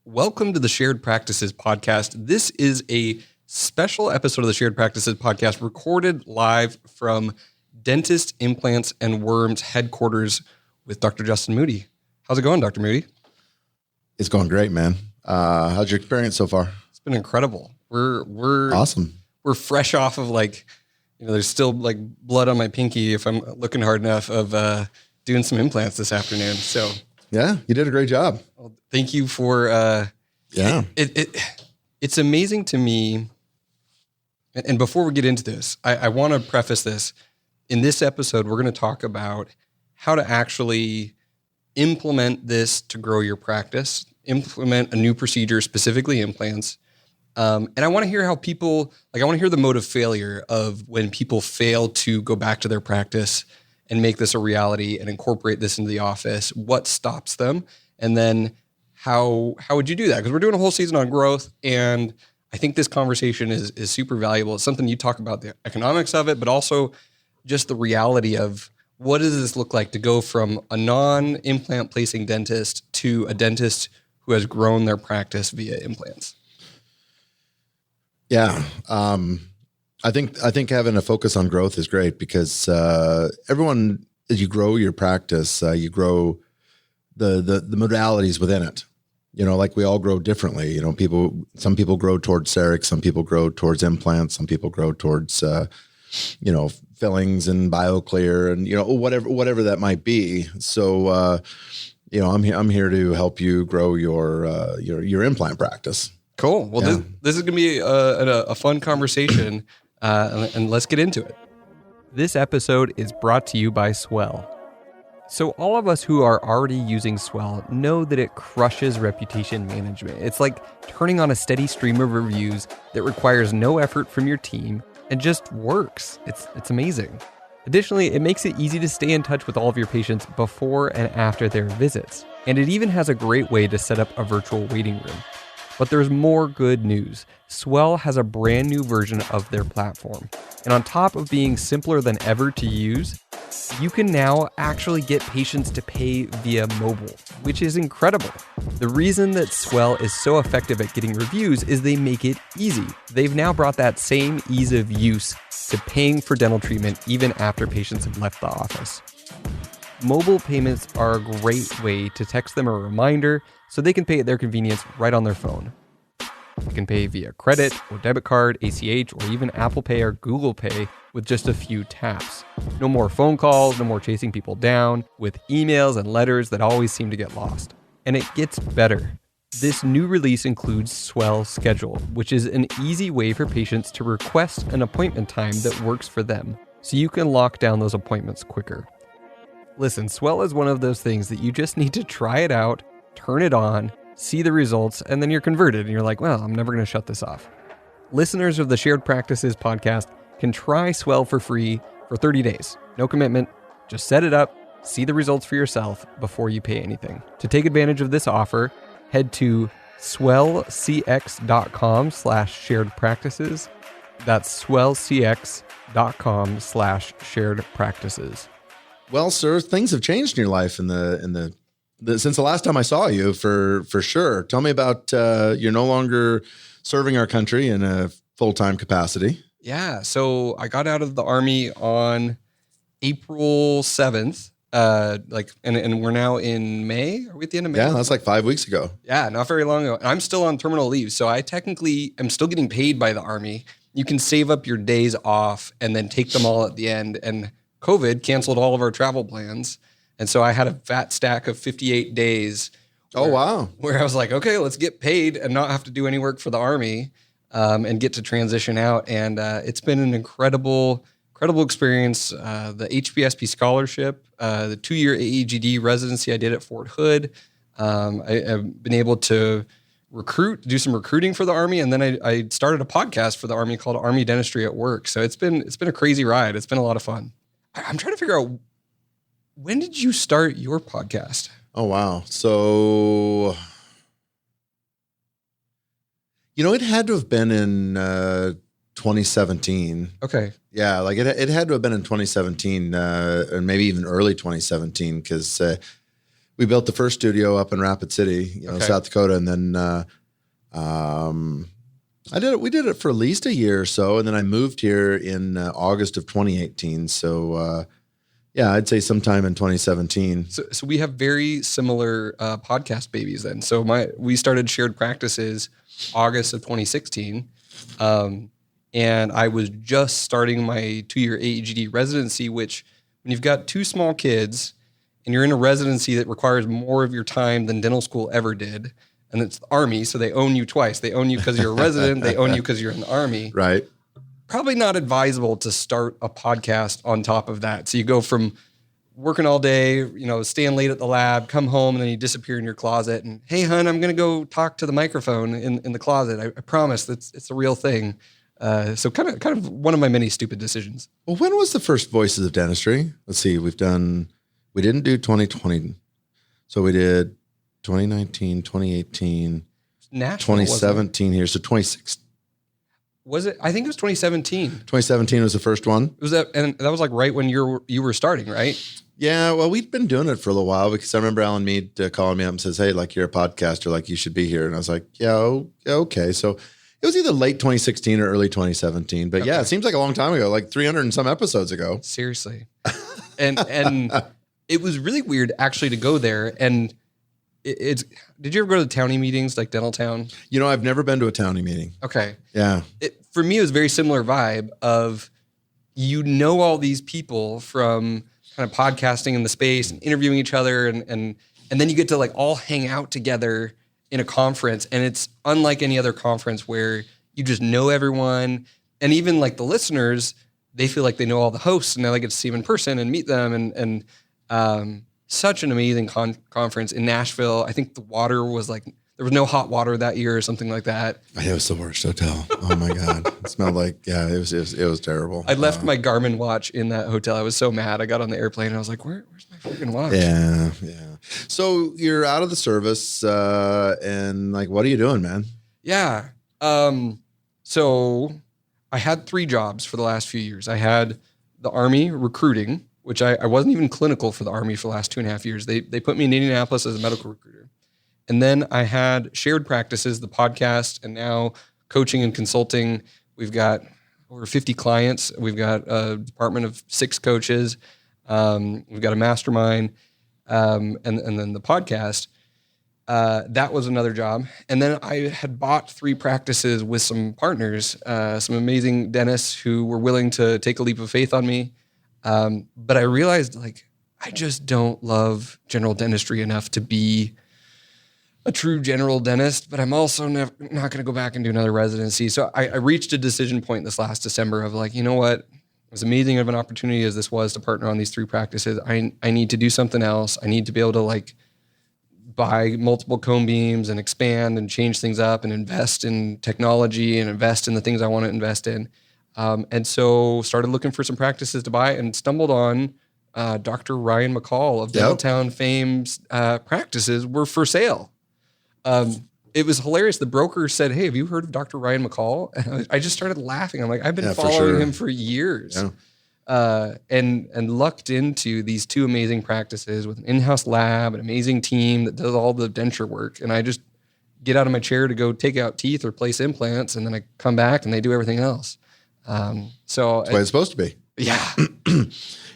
Welcome to the Shared Practices Podcast. This is a special episode of the Shared Practices Podcast recorded live from Dentist, Implants, and Worms headquarters with Dr. Justin Moody. How's it going, Dr. Moody? It's going great, man. How's your experience so far? It's been incredible. We're awesome. We're fresh off of there's still blood on my pinky if I'm looking hard enough of doing some implants this afternoon. So yeah, you did a great job. Well, thank you for It's amazing to me. And before we get into this, I want to preface this. In this episode, we're going to talk about how to actually implement this to grow your practice, implement a new procedure, specifically implants. And I want to hear how people, I want to hear the mode of failure of when people fail to go back to their practice and make this a reality and incorporate this into the office. What stops them? And then how would you do that? Because we're doing a whole season on growth, and I think this conversation is super valuable. It's something you talk about the economics of it, but also just the reality of what does this look like to go from a non-implant placing dentist to a dentist who has grown their practice via implants. Yeah. I think having a focus on growth is great because everyone, as you grow your practice, you grow the modalities within it. You know, like we all grow differently. You know, some people grow towards CEREC, some people grow towards implants, some people grow towards fillings and BioClear and whatever that might be. So I'm here to help you grow your implant practice. Cool. Well, yeah. This is going to be a fun conversation, and let's get into it. This episode is brought to you by Swell. So all of us who are already using Swell know that it crushes reputation management. It's like turning on a steady stream of reviews that requires no effort from your team and just works. It's amazing. Additionally, it makes it easy to stay in touch with all of your patients before and after their visits. And it even has a great way to set up a virtual waiting room. But there's more good news. Swell has a brand new version of their platform. And on top of being simpler than ever to use, you can now actually get patients to pay via mobile, which is incredible. The reason that Swell is so effective at getting reviews is they make it easy. They've now brought that same ease of use to paying for dental treatment even after patients have left the office. Mobile payments are a great way to text them a reminder so they can pay at their convenience right on their phone. You can pay via credit or debit card, ACH, or even Apple Pay or Google Pay with just a few taps. No more phone calls, no more chasing people down with emails and letters that always seem to get lost. And it gets better. This new release includes Swell Schedule, which is an easy way for patients to request an appointment time that works for them, so you can lock down those appointments quicker. Listen, Swell is one of those things that you just need to try it out, turn it on, see the results, and then you're converted and you're like, well, I'm never going to shut this off. Listeners of the Shared Practices podcast can try Swell for free for 30 days. No commitment. Just set it up, see the results for yourself before you pay anything. To take advantage of this offer, head to swellcx.com/sharedpractices. That's swellcx.com/sharedpractices. Well, sir, things have changed in your life since the last time I saw you, for sure. Tell me about you're no longer serving our country in a full-time capacity. Yeah, so I got out of the Army on April 7th, and we're now in May. Are we at the end of May? Yeah, that's like 5 weeks ago. Yeah, not very long ago. And I'm still on terminal leave, so I technically am still getting paid by the Army. You can save up your days off and then take them all at the end, and COVID canceled all of our travel plans. And so I had a fat stack of 58 days. Oh, wow. Where I was like, okay, let's get paid and not have to do any work for the Army and get to transition out. And it's been an incredible experience. The HPSP scholarship, the 2-year AEGD residency I did at Fort Hood. I've been able to do some recruiting for the Army. And then I started a podcast for the Army called Army Dentistry at Work. So it's been a crazy ride. It's been a lot of fun. I'm trying to figure out, when did you start your podcast? Oh, wow. So, it had to have been in 2017. Okay. Yeah, like it had to have been in 2017, or maybe even early 2017, because we built the first studio up in Rapid City, South Dakota. And then, we did it for at least a year or so. And then I moved here in August of 2018. So, I'd say sometime in 2017. So we have very similar podcast babies then. So we started Shared Practices August of 2016. And I was just starting my 2-year AEGD residency, which when you've got 2 small kids and you're in a residency that requires more of your time than dental school ever did, and it's the Army, so they own you twice. They own you because you're a resident. They own you because you're in the Army. Right. Probably not advisable to start a podcast on top of that. So you go from working all day, staying late at the lab, come home, and then you disappear in your closet. And, hey, hon, I'm going to go talk to the microphone in the closet. I promise it's a real thing. So kind of one of my many stupid decisions. Well, when was the first Voices of Dentistry? Let's see. We didn't do 2020. So we did 2019, 2018, Nashville, 2017 here. So 2016. Was it? I think it was 2017. 2017 was the first one. Was that? And that was like right when you were starting, right? Yeah. Well, we'd been doing it for a little while because I remember Alan Mead calling me up and says, "Hey, like you're a podcaster, like you should be here." And I was like, "Yeah, okay." So it was either late 2016 or early 2017. But yeah, it seems like a long time ago, like 300 and some episodes ago. Seriously. And it was really weird actually to go there. And did you ever go to the townie meetings, like Dental Town? I've never been to a townie meeting. Okay. Yeah. For me, it was a very similar vibe of, all these people from kind of podcasting in the space and interviewing each other. And then you get to like all hang out together in a conference. And it's unlike any other conference where you just know everyone. And even like the listeners, they feel like they know all the hosts and now they get to see them in person and meet them. And such an amazing conference in Nashville. I think the water was like, there was no hot water that year or something like that. It was the worst hotel. Oh my God. It smelled like, it was terrible. I left my Garmin watch in that hotel. I was so mad. I got on the airplane and I was like, where's my freaking watch? Yeah. Yeah. So you're out of the service, and like, what are you doing, man? Yeah. So I had 3 jobs for the last few years. I had the Army recruiting, which I wasn't even clinical for the Army for the last 2.5 years. They put me in Indianapolis as a medical recruiter. And then I had Shared Practices, the podcast, and now coaching and consulting. We've got over 50 clients. We've got a department of 6 coaches. We've got a mastermind, and then the podcast. That was another job. And then I had bought 3 practices with some partners, some amazing dentists who were willing to take a leap of faith on me. But I realized, like, I just don't love general dentistry enough to be a true general dentist, but I'm also not going to go back and do another residency. So I reached a decision point this last December of like, you know what? As amazing of an opportunity as this was to partner on these 3 practices, I need to do something else. I need to be able to like buy multiple cone beams and expand and change things up and invest in technology and invest in the things I want to invest in. And so started looking for some practices to buy and stumbled on Dr. Ryan McCall of Dental Town fame's practices were for sale. It was hilarious. The broker said, "Hey, have you heard of Dr. Ryan McCall?" And I just started laughing. I'm like, I've been following him for years. Yeah. And lucked into these 2 amazing practices with an in-house lab, an amazing team that does all the denture work. And I just get out of my chair to go take out teeth or place implants. And then I come back and they do everything else. So that's the way it's supposed to be. Yeah.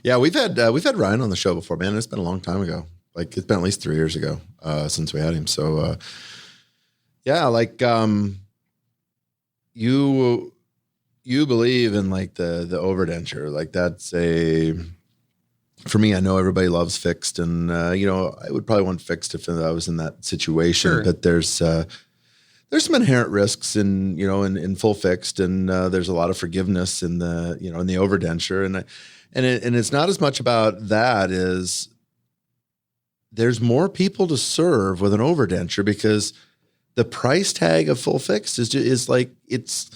Yeah. We've had Ryan on the show before, man. It's been a long time ago. Like it's been at least 3 years ago, since we had him. So, like, you believe in like the overdenture, like that's for me, I know everybody loves fixed and, I would probably want fixed if I was in that situation, sure. But there's some inherent risks in full fixed and, there's a lot of forgiveness in the overdenture and it's not as much about that as there's more people to serve with an overdenture because the price tag of full fixed is like, it's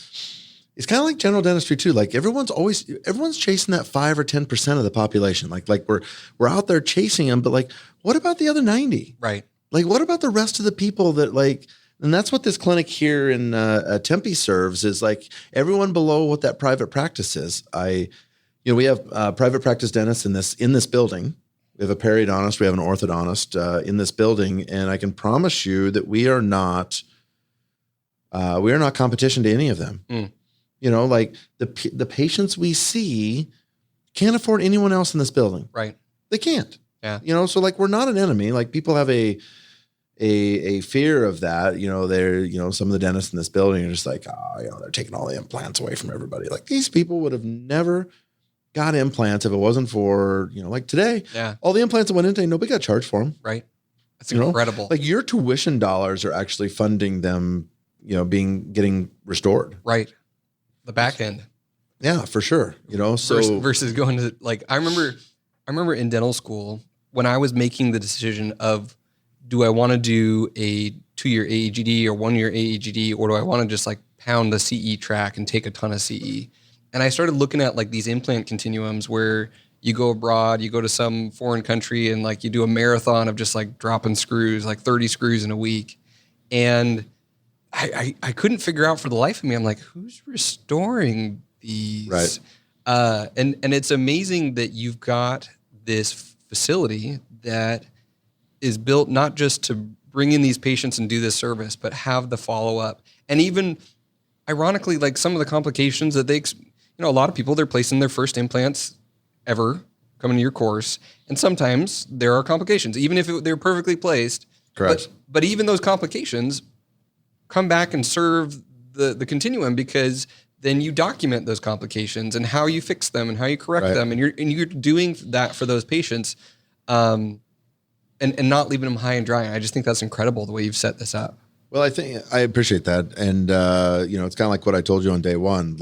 kind of like general dentistry too. Like everyone's chasing that 5 or 10% of the population. Like we're out there chasing them, but like, what about the other 90? Right. Like, what about the rest of the people that like, and that's what this clinic here in Tempe serves is like everyone below what that private practice is. We have private practice dentists in this building. We have a periodontist. We have an orthodontist in this building, and I can promise you that we are not competition to any of them. You know, like the patients we see can't afford anyone else in this building. Right. They can't. Yeah. You know, so like we're not an enemy. Like people have a fear of that. You know, some of the dentists in this building are just like, they're taking all the implants away from everybody. Like these people would have never got implants if it wasn't for, like today, all the implants that went in today, nobody got charged for them. Right. That's incredible. Like your tuition dollars are actually funding them, getting restored. Right. The back end. Yeah, for sure. So versus going to I remember in dental school when I was making the decision of, do I want to do a 2-year AEGD or 1-year AEGD, or do I want to just pound the CE track and take a ton of CE? And I started looking at these implant continuums where you go abroad, you go to some foreign country and you do a marathon of just dropping screws, 30 screws in a week. And I couldn't figure out for the life of me. I'm like, who's restoring these? Right. And it's amazing that you've got this facility that is built not just to bring in these patients and do this service, but have the follow-up. And even ironically, some of the complications that a lot of people, they're placing their first implants ever coming to your course. And sometimes there are complications, even if they're perfectly placed. Correct. But even those complications come back and serve the continuum, because then you document those complications and how you fix them and how you correct them. And you're doing that for those patients, and not leaving them high and dry. I just think that's incredible the way you've set this up. Well, I appreciate that. And, it's kind of like what I told you on day one,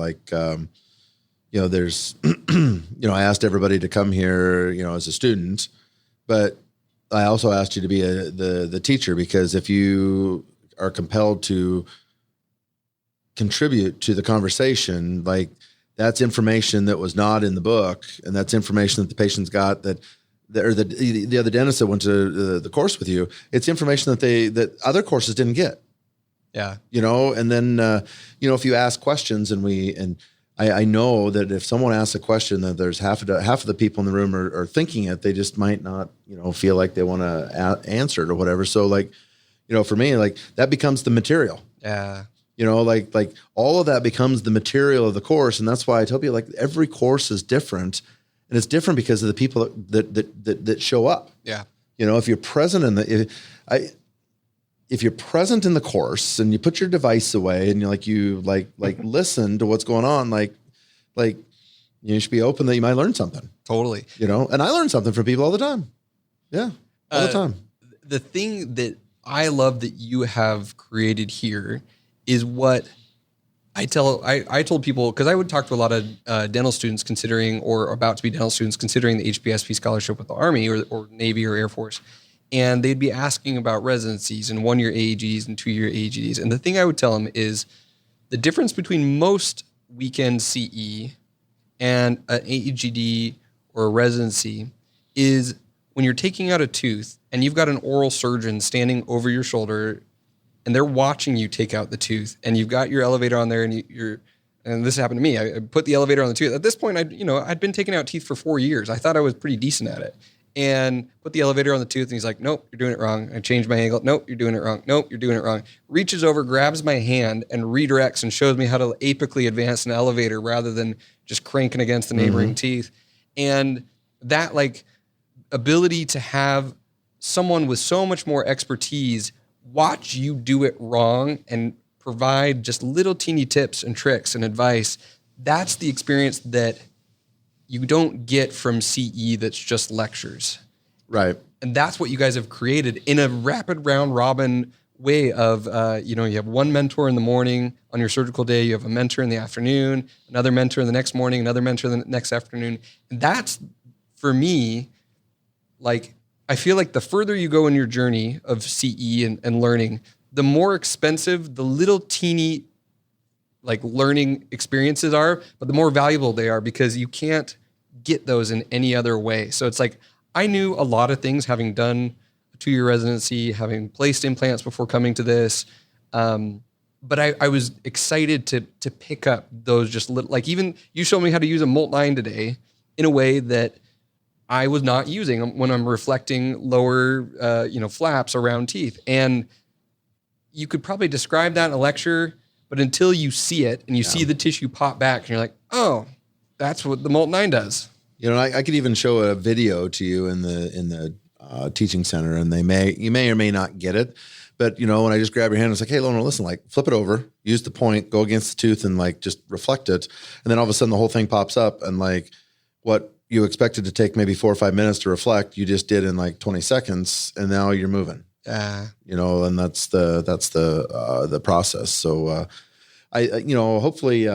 there's, I asked everybody to come here, as a student, but I also asked you to be the teacher, because if you are compelled to contribute to the conversation, that's information that was not in the book. And that's information that the patients got or the other dentists that went to the course with you. It's information that other courses didn't get. Yeah. And then, if you ask questions and I know that if someone asks a question that there's half of the people in the room are thinking it, they just might not, feel like they want to answer it or whatever. So for me, that becomes the material. Yeah. All of that becomes the material of the course. And that's why I tell people every course is different, and it's different because of the people that show up. Yeah. If you're present if you're present in the course and you put your device away and you listen to what's going on, you should be open that you might learn something. Totally. And I learn something from people all the time. Yeah. All the time. The thing that I love that you have created here is what I told people, because I would talk to a lot of dental students considering, or about to be dental students considering the HBSP scholarship with the Army or Navy or Air Force. And they'd be asking about residencies and 1-year AEGs and 2-year AEGs. And the thing I would tell them is the difference between most weekend CE and an AEGD or a residency is when you're taking out a tooth and you've got an oral surgeon standing over your shoulder and they're watching you take out the tooth, and you've got your elevator on there, and and this happened to me. I put the elevator on the tooth. At this point, I'd been taking out teeth for 4 years. I thought I was pretty decent at it. And put the elevator on the tooth, and he's like, nope, you're doing it wrong. I changed my angle. Nope, you're doing it wrong. Nope, you're doing it wrong. Reaches over, grabs my hand, and redirects and shows me how to apically advance an elevator rather than just cranking against the neighboring teeth. And that ability to have someone with so much more expertise watch you do it wrong and provide just little teeny tips and tricks and advice, that's the experience that you don't get from CE that's just lectures. Right. And that's what you guys have created in a rapid round robin way of, you have one mentor in the morning on your surgical day, you have a mentor in the afternoon, another mentor in the next morning, another mentor in the next afternoon. And that's, for me, I feel like the further you go in your journey of CE and learning, the more expensive the little teeny learning experiences are, but the more valuable they are, because you can't get those in any other way. So it's I knew a lot of things having done a 2-year residency, having placed implants before coming to this. But I was excited to pick up those just little, even you showed me how to use a Molt 9 today in a way that I was not using when I'm reflecting lower, flaps around teeth. And you could probably describe that in a lecture, but until you see it and you see the tissue pop back and you're like, oh, that's what the Molt 9 does. I could even show a video to you in the teaching center, and you may or may not get it. But, when I just grab your hand, it's like, hey, Lona, listen, like flip it over, use the point, go against the tooth and like just reflect it. And then all of a sudden the whole thing pops up, and like what you expected to take maybe 4 or 5 minutes to reflect, you just did in like 20 seconds, and now you're moving. And that's the process. So hopefully,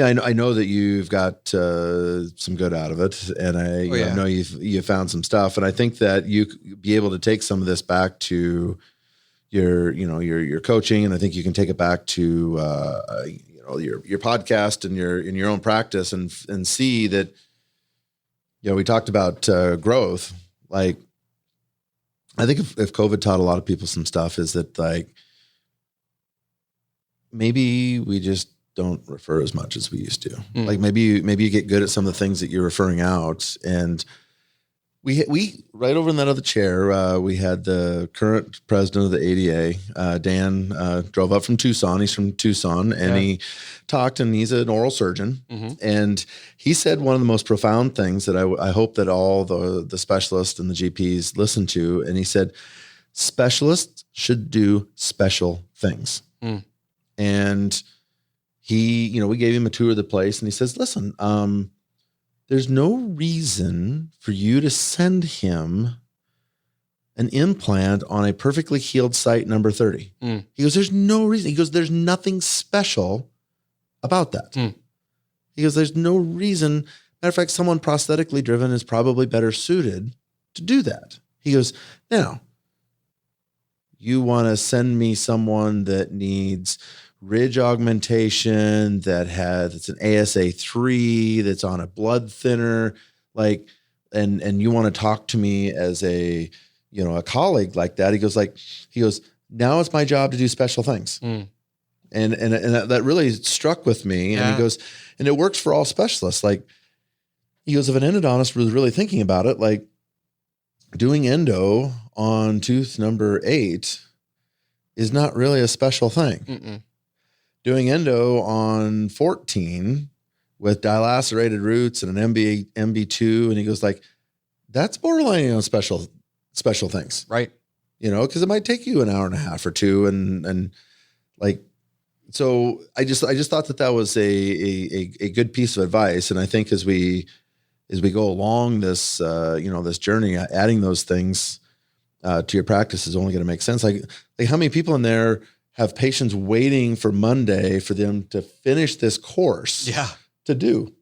I know that you've got some good out of it, and I know you've found some stuff, and I think that you be able to take some of this back to your coaching, and I think you can take it back to your podcast and in your own practice, and see that we talked about growth. Like, I think if COVID taught a lot of people some stuff, is that like maybe we just don't refer as much as we used to. Like maybe you get good at some of the things that you're referring out. And we right over in that other chair, we had the current president of the ADA, Dan, drove up from Tucson. He's from Tucson, and he talked, and he's an oral surgeon. And he said one of the most profound things that I hope that all the specialists and the GPs listen to. And he said, specialists should do special things. And we gave him a tour of the place, and he says, listen, there's no reason for you to send him an implant on a perfectly healed site number 30. He goes, there's no reason. He goes, there's nothing special about that. He goes, there's no reason. Matter of fact, someone prosthetically driven is probably better suited to do that. He goes, now, you want to send me someone that needs ridge augmentation, it's an ASA 3, that's on a blood thinner, like, and you want to talk to me as a colleague like that. He goes, now it's my job to do special things. And that really struck with me. And he goes, and it works for all specialists. Like, he goes, if an endodontist was really thinking about it, like doing endo on tooth number 8 is not really a special thing. Doing endo on 14 with dilacerated roots and an MB2. And he goes like, that's borderline, special things. Right. Cause it might take you an hour and a half or two. And like, so I just thought that was a good piece of advice. And I think as we go along this, this journey, adding those things to your practice is only going to make sense. Like how many people in there have patients waiting for Monday for them to finish this course to do?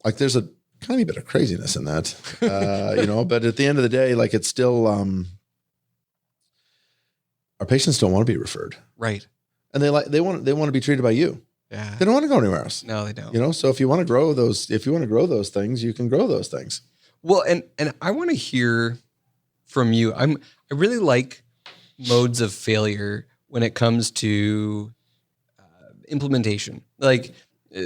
Like, there's a tiny bit of craziness in that, but at the end of the day, like, it's still, our patients don't want to be referred. Right. And they want to be treated by you. Yeah. They don't want to go anywhere else. No, they don't. So if you want to grow those things, you can grow those things. Well, and I want to hear from you. I really like modes of failure when it comes to implementation. Like,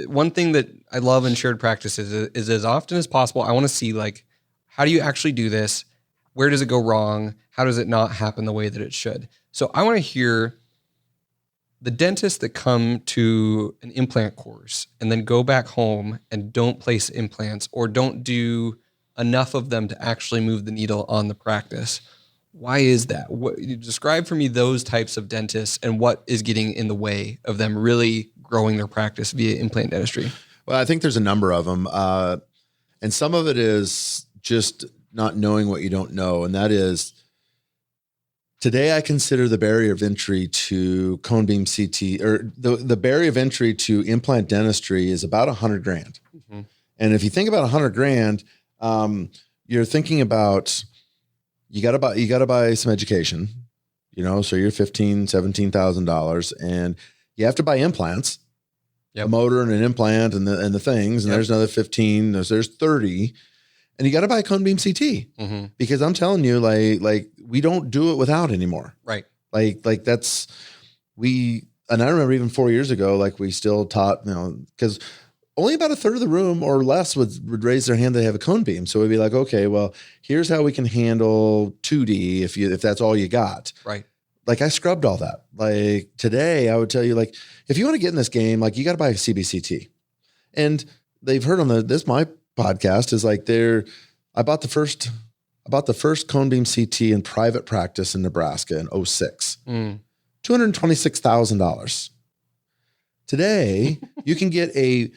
one thing that I love in shared practices is as often as possible, I want to see, like, how do you actually do this? Where does it go wrong? How does it not happen the way that it should? So I want to hear the dentists that come to an implant course and then go back home and don't place implants or don't do enough of them to actually move the needle on the practice. Why is that? Describe for me those types of dentists and what is getting in the way of them really growing their practice via implant dentistry. Well, I think there's a number of them. And some of it is just not knowing what you don't know. And that is, today I consider the barrier of entry to cone beam CT, or the barrier of entry to implant dentistry is about $100,000. And if you think about $100,000, you're thinking about, you got to buy some education, so you're $15,000-$17,000, and you have to buy implants, a motor and an implant and the things, and there's another 15, there's 30, and you got to buy a cone beam CT because I'm telling you, like we don't do it without anymore. Right. Like and I remember even 4 years ago, like we still taught, because only about a third of the room or less would raise their hand. They have a cone beam. So we'd be like, okay, well, here's how we can handle 2D if that's all you got. Right. Like I scrubbed all that. Like today I would tell you, like, if you want to get in this game, like you got to buy a CBCT. And they've heard on my podcast is like I bought the first cone beam CT in private practice in Nebraska in 06, $226,000. Today you can get a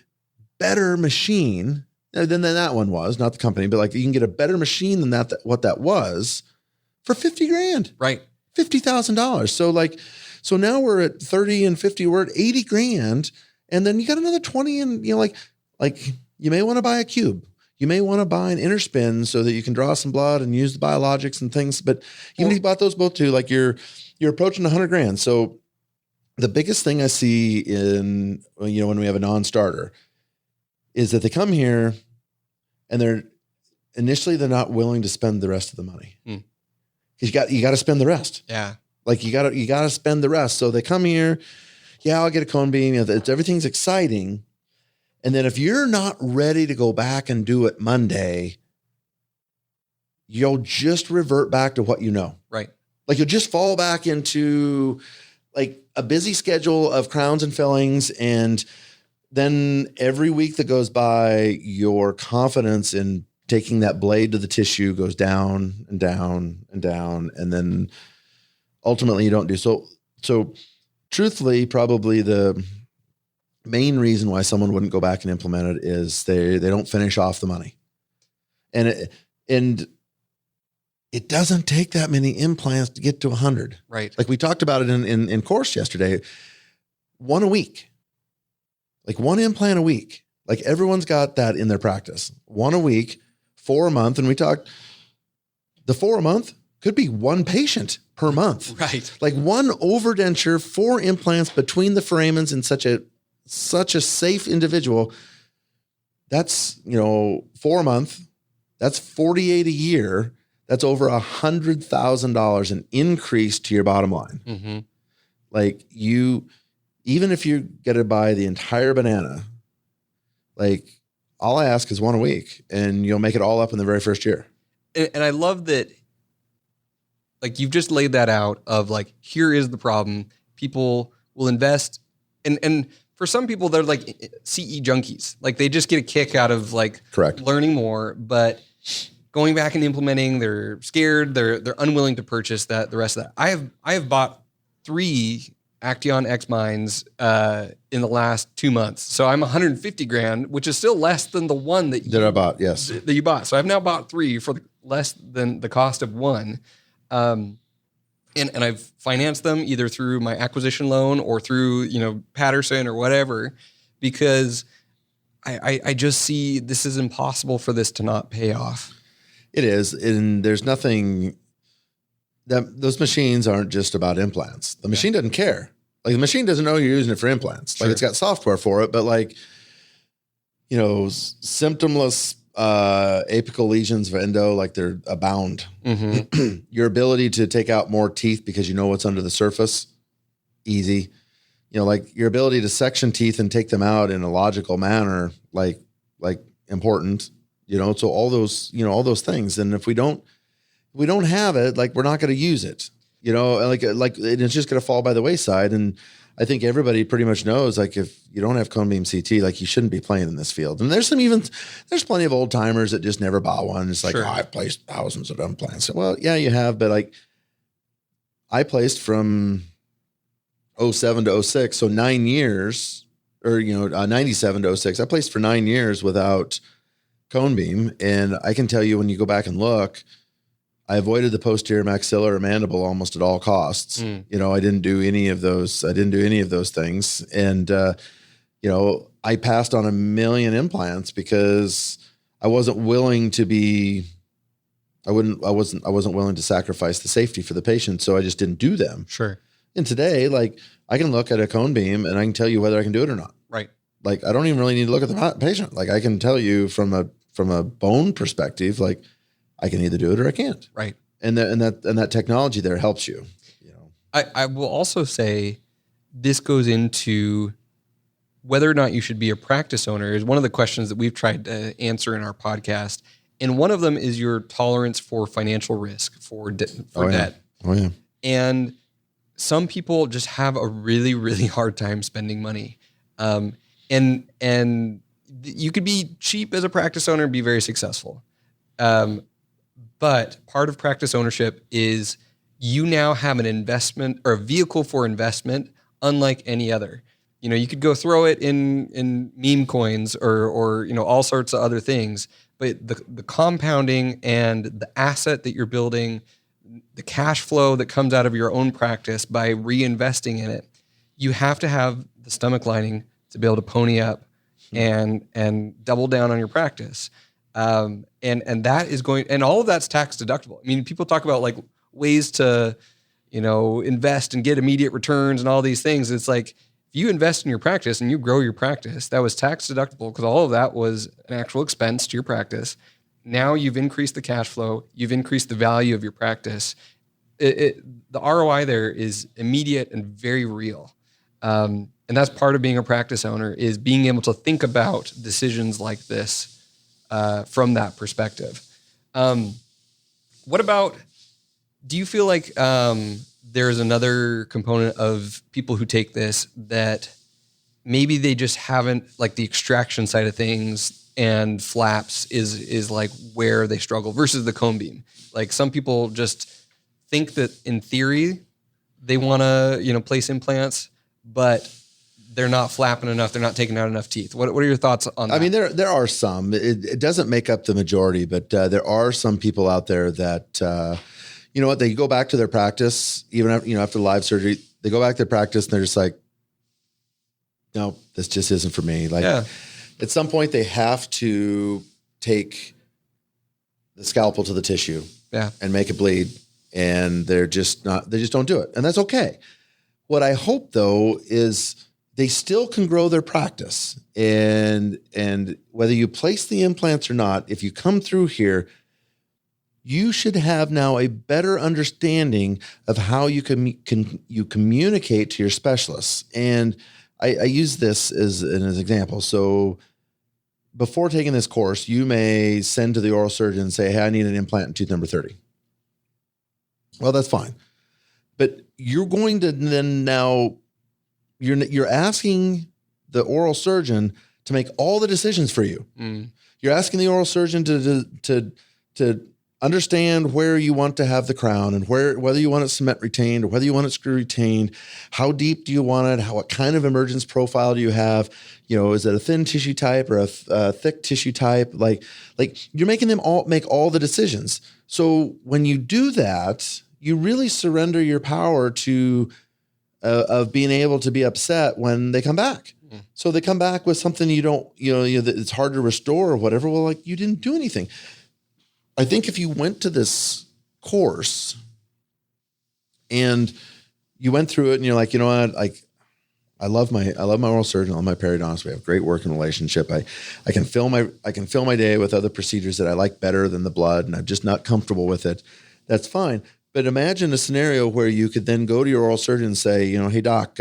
better machine than that one was, not the company, but like you can get a better machine than what that was for $50,000. Right. $50,000. So now we're at 30 and 50, we're at $80,000. And then you got another 20 and like you may want to buy a cube. You may want to buy an inner spin so that you can draw some blood and use the biologics and things. But even if you bought those both too, like you're approaching $100,000. So the biggest thing I see when we have a non-starter is that they come here and they're not willing to spend the rest of the money. You got to spend the rest. Yeah. Like you got to spend the rest. So they come here. Yeah, I'll get a cone beam. Everything's exciting. And then if you're not ready to go back and do it Monday, you'll just revert back to what you know. Right. Like you'll just fall back into like a busy schedule of crowns and fillings. And then every week that goes by, your confidence in taking that blade to the tissue goes down and down and down. And then ultimately you don't do so. So truthfully, probably the main reason why someone wouldn't go back and implement it is they don't finish off the money. And it doesn't take that many implants to get to 100. Right. Like we talked about it in course yesterday, one a week, like one implant a week. Like everyone's got that in their practice, one a week, 4 a month. And we talked the 4 a month could be one patient per month. Right. Like one overdenture, 4 implants between the foramens in such a safe individual. That's, 4 a month. That's 48 a year. That's over $100,000 an increase to your bottom line. Mm-hmm. Like even if you get to buy the entire banana, like all I ask is one a week and you'll make it all up in the very first year. And I love that, like you've just laid that out of like, here is the problem. People will invest. And for some people, they're like CE junkies. Like they just get a kick out of like Correct. Learning more, but going back and implementing, they're scared. They're unwilling to purchase the rest of that. I have bought 3 Action X Minds in the last 2 months. So I'm $150,000, which is still less than the one that I bought. Yes. That you bought. So I've now bought 3 for less than the cost of one. And I've financed them either through my acquisition loan or through, Patterson or whatever, because I just see this is impossible for this to not pay off. It is. And there's nothing that those machines aren't just about implants. The machine doesn't care. Like the machine doesn't know you're using it for implants. Sure. Like it's got software for it, but like, symptomless apical lesions of endo, like they're abound. Mm-hmm. Your ability to take out more teeth because you know what's under the surface, easy. Like your ability to section teeth and take them out in a logical manner, like important. So all those things. And if we don't have it, like we're not going to use it. Like it's just going to fall by the wayside. And I think everybody pretty much knows, like, if you don't have cone beam CT, like you shouldn't be playing in this field. And there's plenty of old timers that just never bought one. It's like, Sure. I've placed thousands of implants. Well, yeah, you have, but like I placed from 07 to 06. So 9 years or, 97 to 06, I placed for 9 years without cone beam. And I can tell you, when you go back and look, I avoided the posterior maxilla or mandible almost at all costs. I didn't do any of those. Things. And, I passed on 1 million implants because I wasn't willing to I wasn't willing to sacrifice the safety for the patient. So I just didn't do them. Sure. And today, like I can look at a cone beam and I can tell you whether I can do it or not. Right. Like I don't even really need to look at the patient. Like I can tell you from a bone perspective, like I can either do it or I can't. Right. And that technology there helps you. I will also say this goes into whether or not you should be a practice owner is one of the questions that we've tried to answer in our podcast. And one of them is your tolerance for financial risk, for debt. Oh, yeah. And some people just have a really, really hard time spending money. And you could be cheap as a practice owner and be very successful. But part of practice ownership is you now have an investment or a vehicle for investment unlike any other. You could go throw it in meme coins or all sorts of other things, but the compounding and the asset that you're building, the cash flow that comes out of your own practice by reinvesting in it, you have to have the stomach lining to be able to pony up and double down on your practice. And that is and all of that's tax deductible. I mean, people talk about like ways to, invest and get immediate returns and all these things. It's like, if you invest in your practice and you grow your practice, that was tax deductible because all of that was an actual expense to your practice. Now you've increased the cash flow, you've increased the value of your practice. The ROI there is immediate and very real. And that's part of being a practice owner, is being able to think about decisions like this from that perspective. What about, do you feel like there's another component of people who take this that maybe they just haven't, like the extraction side of things and flaps is like where they struggle versus the cone beam? Like some people just think that in theory they want to, place implants, but they're not flapping enough. They're not taking out enough teeth. What are your thoughts on that? I mean, there are some. It doesn't make up the majority, but there are some people out there that, you know what, they go back to their practice, even after live surgery, they go back to their practice and they're just like, no, this just isn't for me. Like at some point they have to take the scalpel to the tissue and make it bleed. And they just don't do it. And that's okay. What I hope though is they still can grow their practice. And whether you place the implants or not, if you come through here, you should have now a better understanding of how you communicate to your specialists. And I use this as an example. So before taking this course, you may send to the oral surgeon and say, hey, I need an implant in tooth number 30. Well, that's fine. But you're going to then now, you're asking the oral surgeon to make all the decisions for you. You're asking the oral surgeon to understand where you want to have the crown and whether you want it cement retained or whether you want it screw retained. How deep do you want it? What kind of emergence profile do you have? Is it a thin tissue type or a thick tissue type? Like you're making them all make all the decisions. So when you do that, you really surrender your power to of being able to be upset when they come back. So they come back with something that it's hard to restore or whatever. Well, like you didn't do anything. I think if you went to this course and you went through it and you're like, you know what, like I love my oral surgeon, I love my periodontist. We have a great working relationship. I can fill my day with other procedures that I like better than the blood, and I'm just not comfortable with it. That's fine. But imagine a scenario where you could then go to your oral surgeon and say, hey doc,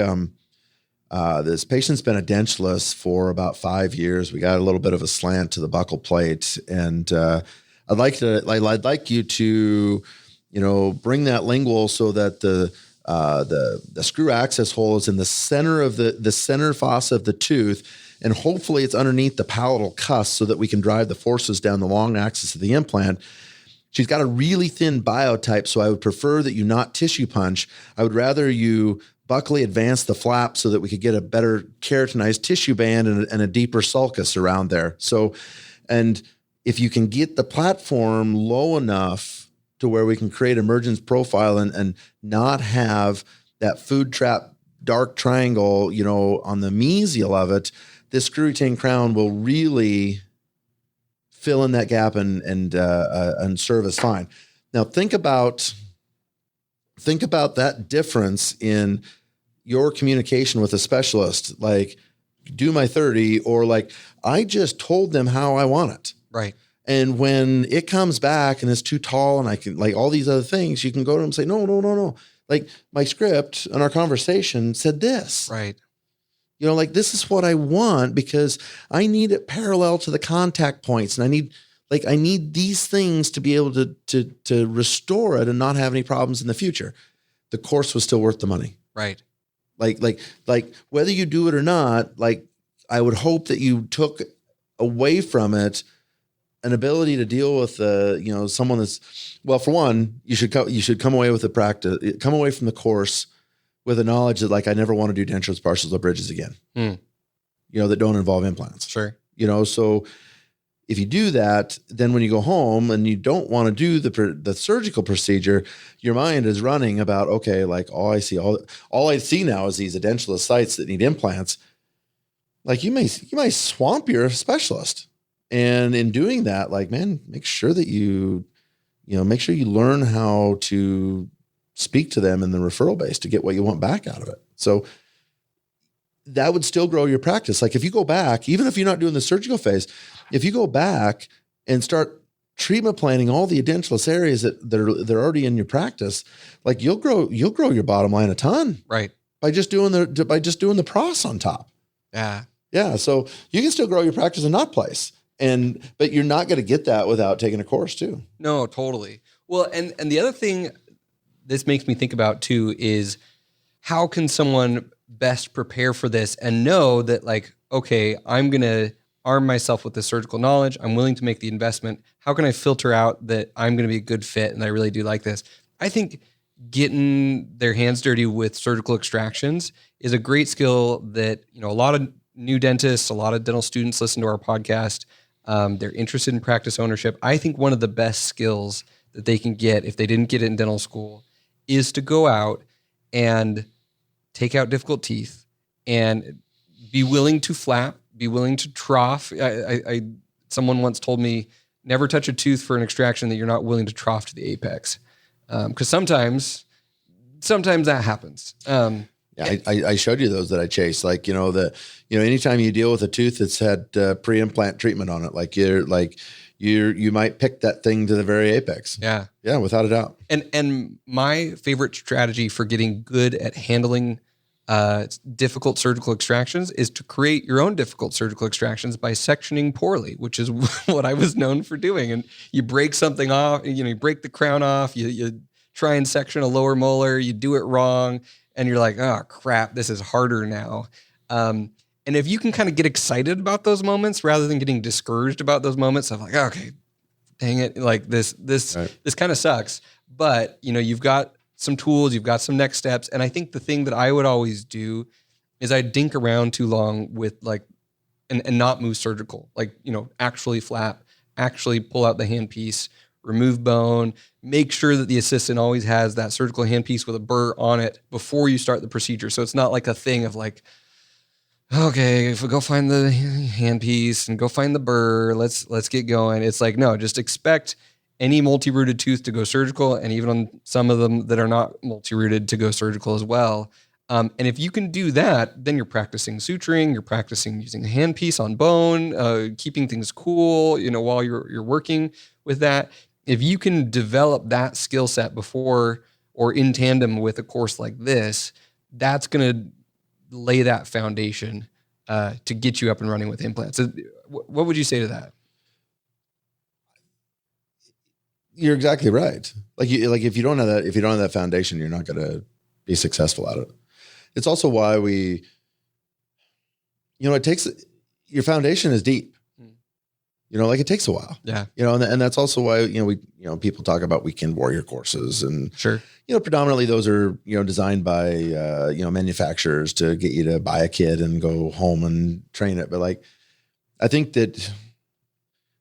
this patient's been edentulous for about 5 years. We got a little bit of a slant to the buccal plate, and I'd like you to, bring that lingual so that the screw access hole is in the center of the center fossa of the tooth, and hopefully it's underneath the palatal cusp so that we can drive the forces down the long axis of the implant. She's got a really thin biotype, so I would prefer that you not tissue punch. I would rather you buccally advance the flap so that we could get a better keratinized tissue band and a deeper sulcus around there. So, and if you can get the platform low enough to where we can create emergence profile and not have that food trap dark triangle, on the mesial of it, this screw retained crown will really fill in that gap and serve as fine. Now think about that difference in your communication with a specialist, like do my 30, or like I just told them how I want it. Right. And when it comes back and it's too tall and I can like all these other things, you can go to them and say, no. Like my script and our conversation said this. Right. Like this is what I want because I need it parallel to the contact points. And I need these things to be able to restore it and not have any problems in the future. The course was still worth the money. Right. Like whether you do it or not, like I would hope that you took away from it an ability to deal with someone that's, well, for one, you should come away with the practice, come away from the course with the knowledge that like, I never want to do dentures, partials, or bridges again, that don't involve implants. Sure. So if you do that, then when you go home and you don't want to do the surgical procedure, your mind is running about, okay, like all I see now is these edentulous sites that need implants. Like you might swamp your specialist. And in doing that, like, man, make sure that you learn how to speak to them in the referral base to get what you want back out of it. So that would still grow your practice. Like if you go back, even if you're not doing the surgical phase, if you go back and start treatment planning all the edentulous areas that are already in your practice, like you'll grow your bottom line a ton. Right. By just doing the pros on top. Yeah. Yeah. So you can still grow your practice in that place. But you're not going to get that without taking a course too. No, totally. Well, and the other thing this makes me think about too is how can someone best prepare for this and know that like, okay, I'm going to arm myself with the surgical knowledge. I'm willing to make the investment. How can I filter out that I'm going to be a good fit and I really do like this? I think getting their hands dirty with surgical extractions is a great skill that, a lot of new dentists, a lot of dental students listen to our podcast. They're interested in practice ownership. I think one of the best skills that they can get if they didn't get it in dental school is to go out and take out difficult teeth and be willing to flap, be willing to trough. Someone once told me, never touch a tooth for an extraction that you're not willing to trough to the apex. Because sometimes that happens. Yeah, I showed you those that I chased. Like, anytime you deal with a tooth that's had pre-implant treatment on it, you might pick that thing to the very apex. Yeah. Yeah, without a doubt. And my favorite strategy for getting good at handling difficult surgical extractions is to create your own difficult surgical extractions by sectioning poorly, which is what I was known for doing. And you break something off, you break the crown off, you try and section a lower molar, you do it wrong. And you're like, oh crap, this is harder now. And if you can kind of get excited about those moments rather than getting discouraged about those moments of like, okay, dang it, like this kind of sucks. But you've got some tools, you've got some next steps. And I think the thing that I would always do is I'd dink around too long with and not move surgical, actually flap, actually pull out the handpiece, remove bone, make sure that the assistant always has that surgical handpiece with a burr on it before you start the procedure. So it's not like a thing of like, okay, if we go find the handpiece and go find the burr, let's get going. It's like, no, just expect any multi-rooted tooth to go surgical, and even on some of them that are not multi-rooted to go surgical as well. And if you can do that, then you're practicing suturing, you're practicing using a handpiece on bone, keeping things cool, while you're working with that. If you can develop that skill set before or in tandem with a course like this, that's going to lay that foundation to get you up and running with implants. So what would you say to that? You're exactly right. Like if you don't have that foundation, you're not going to be successful at it. It's also why it takes, your foundation is deep. It takes a while. Yeah. And that's also why, people talk about weekend warrior courses and, sure. Predominantly those are, designed by, manufacturers to get you to buy a kit and go home and train it. But I think that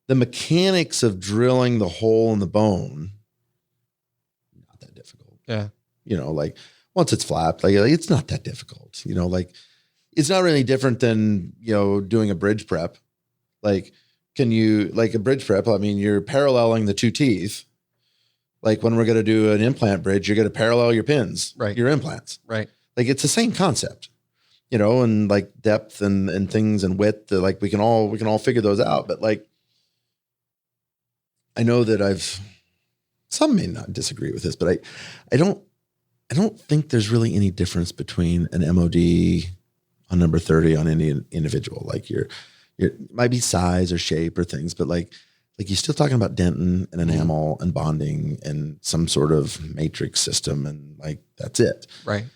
the mechanics of drilling the hole in the bone, not that difficult. Yeah. Once it's flapped, it's not that difficult, it's not really different than, doing a bridge prep. Can you, a bridge prep, you're paralleling the two teeth. When we're going to do an implant bridge, you're going to parallel your pins, right? Your implants. Right. It's the same concept, and depth and things and width, we can all figure those out. But I know that some may not disagree with this, but I don't think there's really any difference between an MOD on number 30 on any individual. Like your might be size or shape or things, but like you're still talking about dentin and enamel and bonding and some sort of matrix system, and like that's it. Right.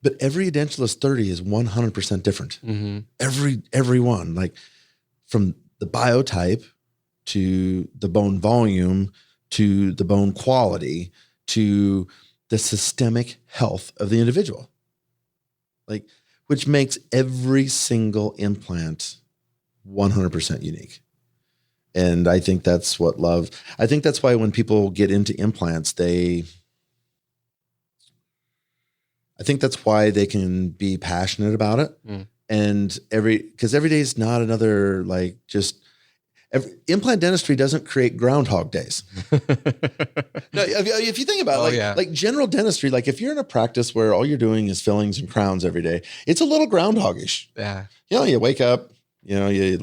But every Edentulous 30 is 100% different. Mm-hmm. Every one, like from the biotype to the bone volume to the bone quality to the systemic health of the individual, like, which makes every single implant 100% unique. And I think that's I think that's why when people get into implants, I think that's why they can be passionate about it. And because every day is not another, like, implant dentistry doesn't create groundhog days. No, if you think about it, like general dentistry, like if you're in a practice where all you're doing is fillings and crowns every day, it's a little groundhogish. Yeah. You wake up, you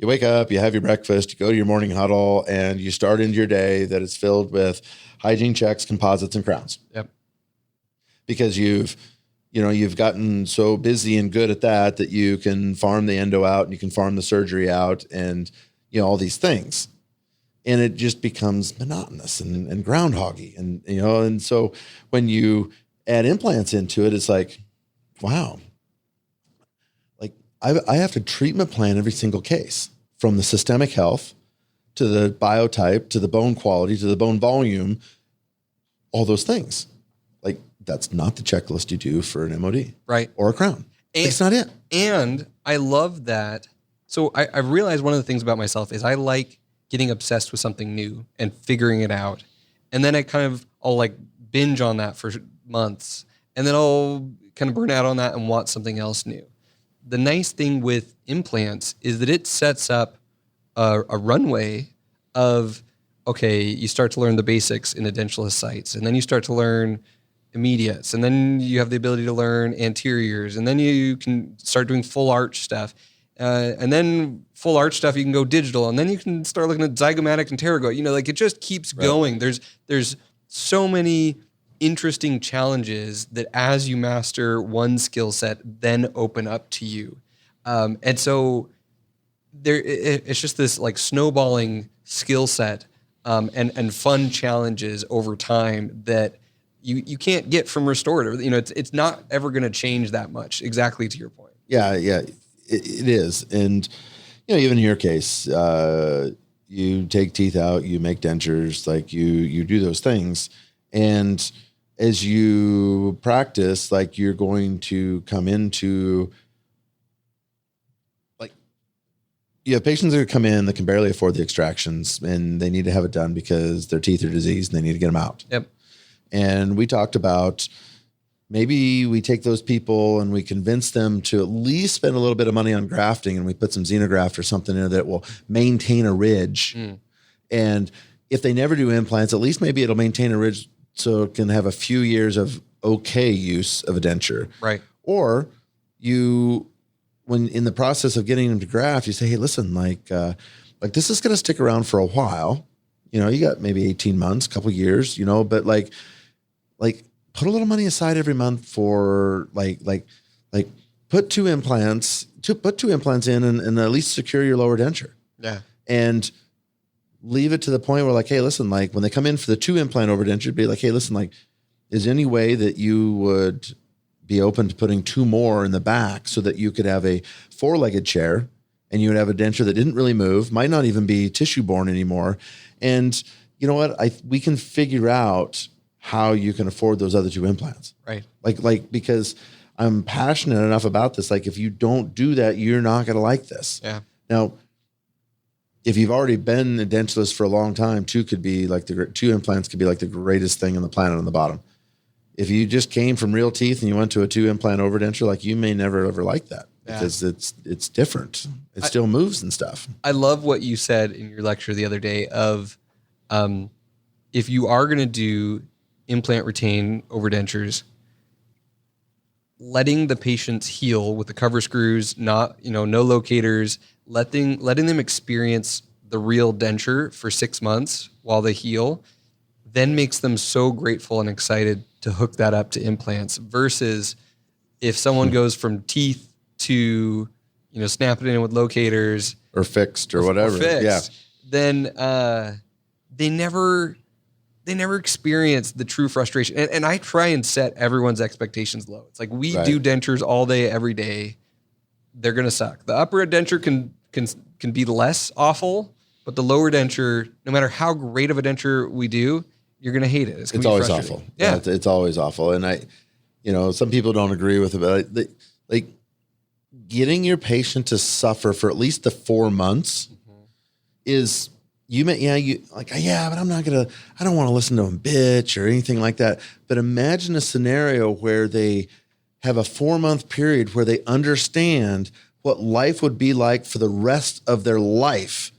wake up, you have your breakfast, you go to your morning huddle, and you start into your day that is filled with hygiene checks, composites, and crowns. Yep. Because you've gotten so busy and good at that you can farm the endo out and you can farm the surgery out and, all these things. And it just becomes monotonous and groundhoggy. And so when you add implants into it, it's like, wow, like I have to treatment plan every single case, from the systemic health to the biotype, to the bone quality, to the bone volume, all those things. Like, that's not the checklist you do for an MOD. Right. Or a crown. It's not it. And I love that. So I've realized one of the things about myself is I like getting obsessed with something new and figuring it out. And then I'll like binge on that for months. And then I'll kind of burn out on that and want something else new. The nice thing with implants is that it sets up a runway of, okay, you start to learn the basics in Edentulous sites, and then you start to learn immediates, and then you have the ability to learn anteriors, and then you can start doing full arch stuff. And then full arch stuff, you can go digital, and then you can start looking at zygomatic and pterygoid. Like it just keeps going. There's so many interesting challenges that as you master one skill set, then open up to you. And so it's just this like snowballing skill set and fun challenges over time that you can't get from restorative. It's not ever going to change that much. Exactly to your point. Yeah, it is. And even in your case, you take teeth out, you make dentures, like you do those things, and as you practice, like you're going to come into, like, you have patients that come in that can barely afford the extractions, and they need to have it done because their teeth are diseased and they need to get them out. Yep. And we talked about, maybe we take those people and we convince them to at least spend a little bit of money on grafting, and we put some xenograft or something in there that will maintain a ridge. And if they never do implants, at least maybe it'll maintain a ridge so it can have a few years of okay use of a denture. Right. Or when in the process of getting them to graft, you say, hey, listen, like this is going to stick around for a while. You got maybe 18 months, a couple years, but like put a little money aside every month for put two implants in and at least secure your lower denture. Yeah. And leave it to the point where, like, hey, listen, like when they come in for the 2 implant overdenture, be like, hey, listen, like, is there any way that you would be open to putting 2 more in the back so that you could have a 4-legged chair and you would have a denture that didn't really move, might not even be tissue borne anymore. And you know what? We can figure out how you can afford those other 2 implants. Right. Like, because I'm passionate enough about this. Like, if you don't do that, you're not going to like this. Yeah. Now, if you've already been a Edentulous for a long time, 2 implants could be like the greatest thing on the planet on the bottom. If you just came from real teeth and you went to a 2 implant overdenture, like, you may never ever like that because it's different. It still moves and stuff. I love what you said in your lecture the other day of, if you are going to do implant retain overdentures, letting the patients heal with the cover screws, no locators, letting them experience the real denture for 6 months while they heal, then makes them so grateful and excited to hook that up to implants, versus if someone goes from teeth to, snap it in with locators or fixed or whatever. Yeah. Then they never experience the true frustration. And I try and set everyone's expectations low. It's like we do dentures all day, every day. They're gonna suck. The upper denture can be less awful, but the lower denture, no matter how great of a denture we do, you're gonna hate it. It's always awful. Yeah, it's always awful. And some people don't agree with it, but like getting your patient to suffer for at least the 4 months is but I'm not I don't want to listen to them bitch or anything like that. But imagine a scenario where they have a 4-month period where they understand what life would be like for the rest of their life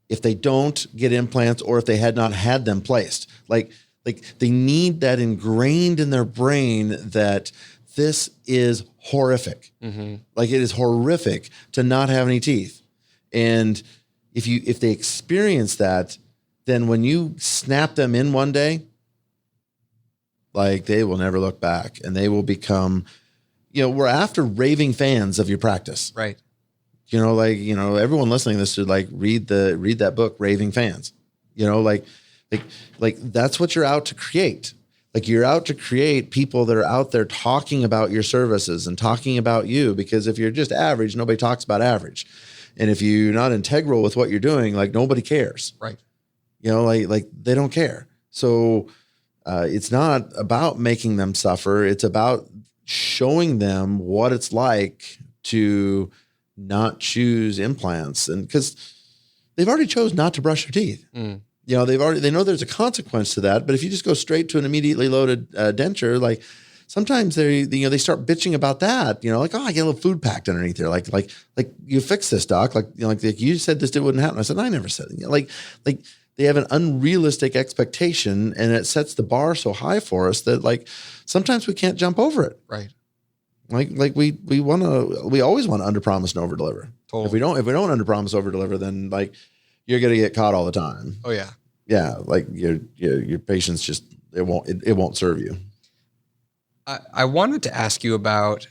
if they don't get implants or if they had not had them placed. Like they need that ingrained in their brain that this is horrific. Like it is horrific to not have any teeth. And if they experience that, then when you snap them in one day, like they will never look back and they will become, we're after raving fans of your practice. Right. Everyone listening to this should read that book, Raving Fans. Like that's what you're out to create. Like you're out to create people that are out there talking about your services and talking about you, because if you're just average, nobody talks about average. And if you're not integral with what you're doing, nobody cares. Right. Like they don't care. So it's not about making them suffer. It's about showing them what it's like to not choose implants. And because they've already chose not to brush their teeth. They know there's a consequence to that. But if you just go straight to an immediately loaded denture, sometimes they start bitching about that. I get a little food packed underneath there. Like you fix this, doc. Like you said this wouldn't happen. I said I never said it. Like they have an unrealistic expectation, and it sets the bar so high for us that sometimes we can't jump over it. Right. We always want to underpromise and overdeliver. Totally. If we don't underpromise, overdeliver, then you're gonna get caught all the time. Oh yeah. Yeah. Your patients just it won't serve you. I wanted to ask you about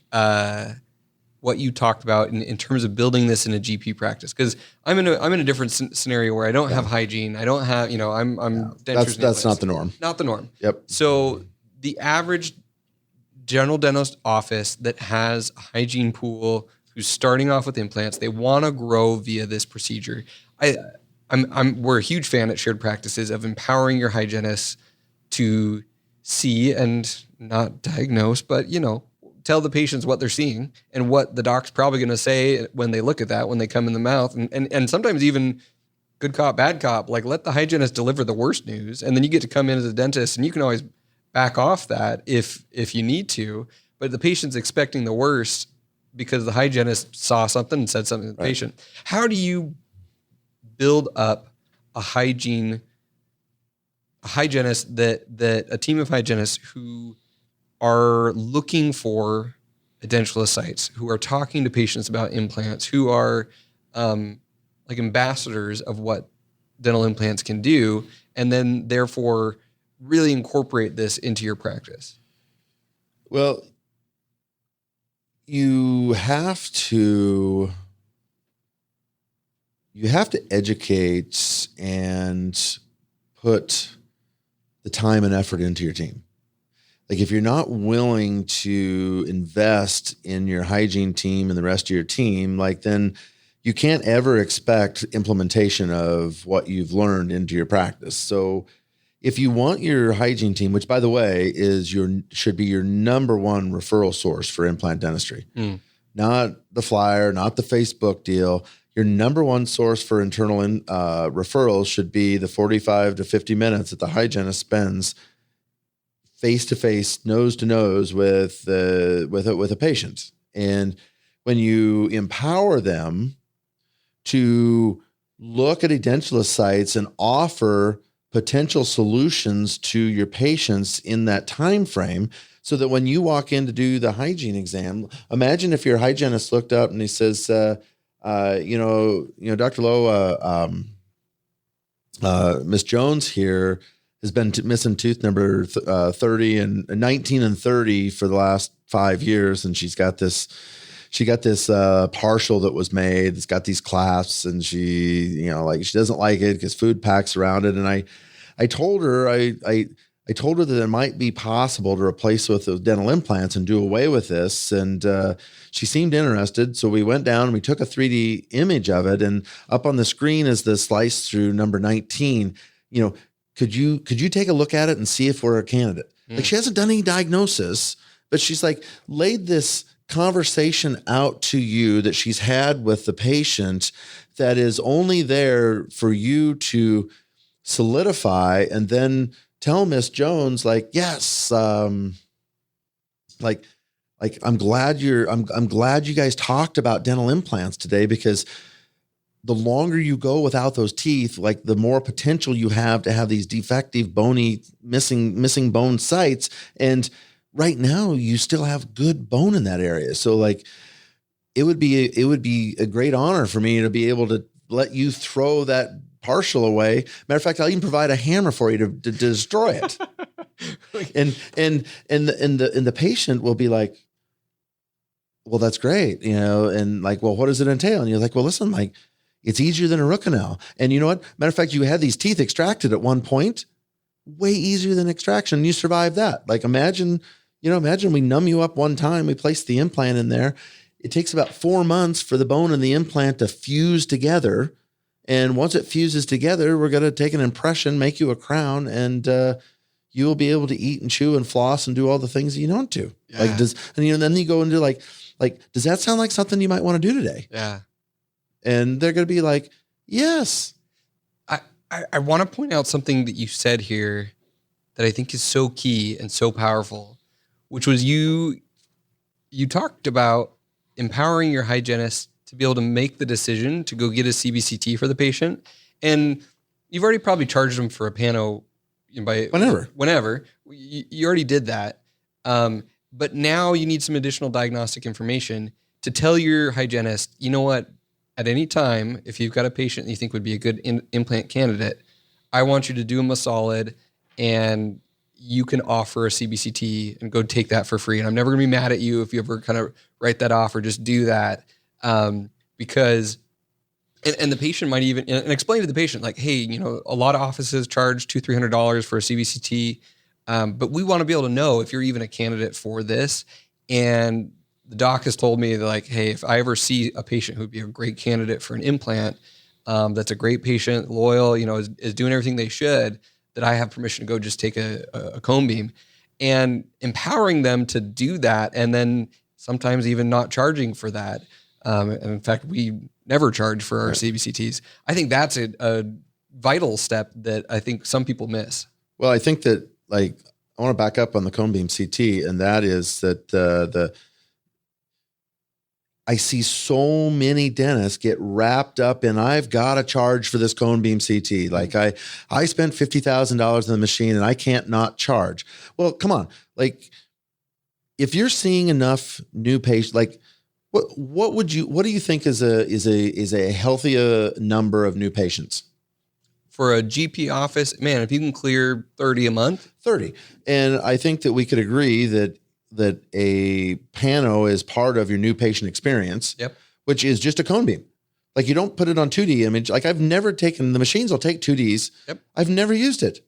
what you talked about in terms of building this in a GP practice, because I'm in a different scenario where I don't have hygiene. I don't have I'm dentures. That's not the norm. Not the norm. Yep. So the average general dentist office that has a hygiene pool, who's starting off with implants, they want to grow via this procedure. We're a huge fan at Shared Practices of empowering your hygienists to see and not diagnose, but tell the patients what they're seeing and what the doc's probably going to say when they look at that, when they come in the mouth, and sometimes even good cop, bad cop. Let the hygienist deliver the worst news, and then you get to come in as a dentist, and you can always back off that if you need to. But the patient's expecting the worst because the hygienist saw something and said something to the patient. How do you build up a hygienist that a team of hygienists who are looking for edentulous sites, who are talking to patients about implants, who are ambassadors of what dental implants can do, and then therefore really incorporate this into your practice? Well, you have to educate and put the time and effort into your team. If you're not willing to invest in your hygiene team and the rest of your team, then you can't ever expect implementation of what you've learned into your practice. So if you want your hygiene team, which by the way should be your number one referral source for implant dentistry, not the flyer, not the Facebook deal. Your number one source for internal referrals should be the 45 to 50 minutes that the hygienist spends face-to-face, nose-to-nose with a patient. And when you empower them to look at edentulous sites and offer potential solutions to your patients in that time frame, so that when you walk in to do the hygiene exam, imagine if your hygienist looked up and he says, Dr. Lowe, Miss Jones here has been missing tooth number 30 and 19 and 30 for the last 5 years. And she's got this she got this partial that was made. It's got these clasps, and she doesn't like it because food packs around it. And I told her I told her that it might be possible to replace with those dental implants and do away with this. And she seemed interested. So we went down and we took a 3D image of it. And up on the screen is the slice through number 19. Could you take a look at it and see if we're a candidate? Like, she hasn't done any diagnosis, but she's like laid this conversation out to you that she's had with the patient that is only there for you to solidify and then tell Miss Jones, like, yes, I'm glad you guys talked about dental implants today, because the longer you go without those teeth, like, the more potential you have to have these defective, bony, missing bone sites. And right now you still have good bone in that area. So, like, it would be a great honor for me to be able to let you throw that partial away. Matter of fact, I'll even provide a hammer for you to destroy it. and the patient will be like, well, that's great. And like, well, what does it entail? And you're like, well, listen, like, it's easier than a root canal. And you know what? Matter of fact, you had these teeth extracted at one point, way easier than extraction. You survived that. Like, imagine we numb you up one time, we place the implant in there. It takes about 4 months for the bone and the implant to fuse together. And once it fuses together, we're going to take an impression, make you a crown, and you will be able to eat and chew and floss and do all the things that you want to. Yeah. Like, then you go into like, does that sound like something you might want to do today? Yeah. And they're going to be like, yes. I want to point out something that you said here that I think is so key and so powerful, which was you talked about empowering your hygienist to be able to make the decision to go get a CBCT for the patient. And you've already probably charged them for a pano by whenever. You already did that. But now you need some additional diagnostic information to tell your hygienist, you know what, at any time, if you've got a patient that you think would be a good implant candidate, I want you to do them a solid, and you can offer a CBCT and go take that for free. And I'm never going to be mad at you if you ever kind of write that off or just do that. Because the patient might even, and explain to the patient, like, hey, a lot of offices charge $200-$300 for a CBCT. But we want to be able to know if you're even a candidate for this. And the doc has told me that, like, hey, if I ever see a patient who'd be a great candidate for an implant, that's a great patient, loyal, is doing everything they should, that I have permission to go just take a cone beam, and empowering them to do that. And then sometimes even not charging for that. And in fact, we never charge for our CBCTs. I think that's a vital step that I think some people miss. Well, I think that, like, I want to back up on the cone beam CT, and that is that I see so many dentists get wrapped up in, I've got to charge for this cone beam CT. Like, I spent $50,000 in the machine and I can't not charge. Well, come on. Like, if you're seeing enough new patients, like, what do you think is a healthier number of new patients? For a GP office, man, if you can clear 30 a month. 30. And I think that we could agree that a pano is part of your new patient experience, which is just a cone beam. Like, you don't put it on 2D image. Like, I've never taken, the machines will take 2Ds. I've never used it.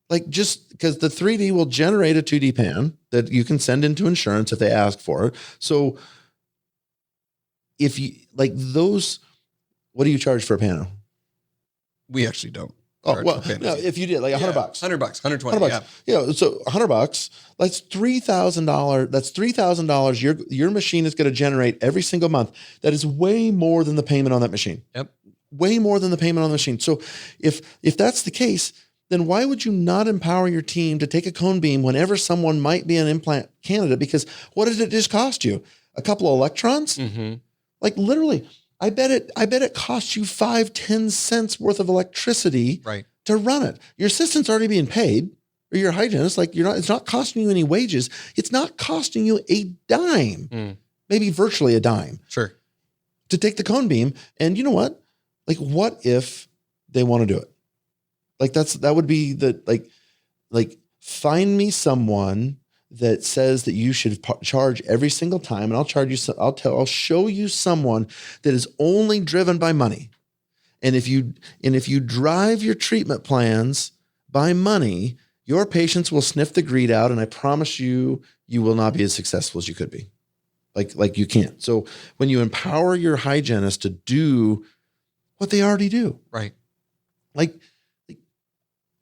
Like, just because the 3D will generate a 2D pan that you can send into insurance if they ask for it. So if you, like, those, what do you charge for a pano? We actually don't. Oh, well, no, if you did, like $100. $100, $120. Yeah. So $100, that's $3,000. That's $3,000 your machine is going to generate every single month. That is way more than the payment on that machine. Way more than the payment on the machine. So if that's the case, then why would you not empower your team to take a cone beam whenever someone might be an implant candidate? Because what did it just cost you? A couple of electrons? Mm-hmm. Like, literally, I bet it costs you 5-10 cents worth of electricity to run it. Your assistant's already being paid, or your hygienist. Like, it's not costing you any wages. It's not costing you a dime, maybe virtually a dime. Sure. To take the cone beam. And you know what? Like, what if they want to do it? Like, that would be the, like, find me someone that says that you should charge every single time, and I'll show you someone that is only driven by money. And if you drive your treatment plans by money, your patients will sniff the greed out, and I promise you will not be as successful as you could be. Like you can't. So when you empower your hygienist to do what they already do, right? Like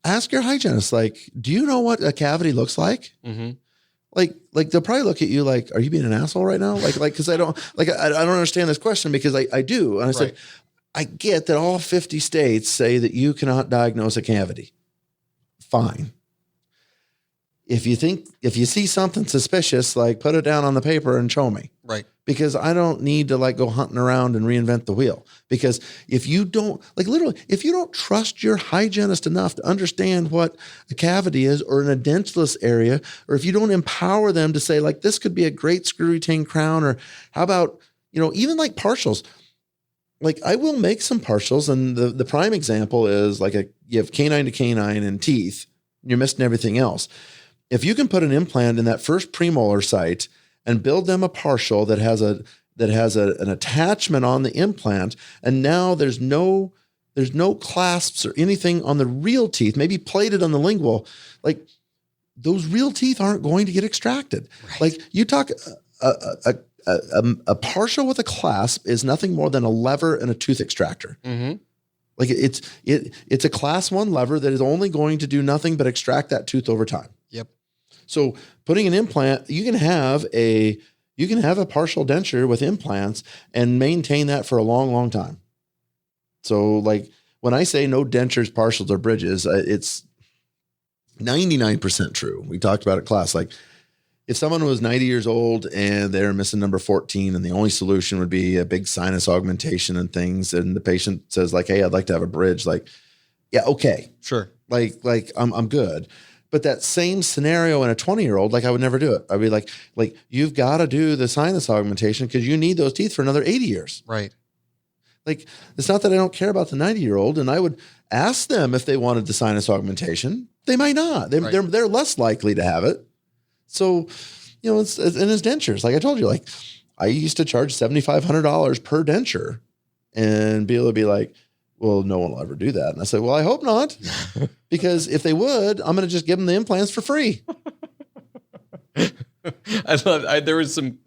ask your hygienist, like, do you know what a cavity looks like? Mm-hmm. Like they'll probably look at you like, are you being an asshole right now? Like, cause I don't understand this question, because I do. And I said, I get that all 50 states say that you cannot diagnose a cavity. Fine. If you see something suspicious, like put it down on the paper and show me. Right. Because I don't need to like go hunting around and reinvent the wheel. Because if you don't, like literally, if you don't trust your hygienist enough to understand what a cavity is or an edentulous area, or if you don't empower them to say like, this could be a great screw retained crown, or how about, even like partials. Like I will make some partials, and the prime example is like you have canine to canine and teeth, and you're missing everything else. If you can put an implant in that first premolar site and build them a partial that has an attachment on the implant, and now there's no clasps or anything on the real teeth, maybe plated on the lingual, like those real teeth aren't going to get extracted. Right. Like you talk a partial with a clasp is nothing more than a lever and a tooth extractor. Mm-hmm. Like it's a class 1 lever that is only going to do nothing but extract that tooth over time. Yep. So putting an implant, you can have a partial denture with implants and maintain that for a long, long time. So like when I say no dentures, partials, or bridges, it's 99% true. We talked about it in class. Like if someone was 90 years old and they're missing number 14, and the only solution would be a big sinus augmentation and things, and the patient says like, hey, I'd like to have a bridge. Like, yeah, okay. Sure. Like I'm good. But that same scenario in a 20-year-old, like I would never do it. I'd be like you've got to do the sinus augmentation because you need those teeth for another 80 years. Right. Like it's not that I don't care about the 90-year-old, and I would ask them if they wanted the sinus augmentation. They might not. They're less likely to have it. So, it's in his dentures. Like I told you, like I used to charge $7,500 per denture, and be able to be like, well, no one will ever do that. And I said, well, I hope not, because if they would, I'm going to just give them the implants for free. There was some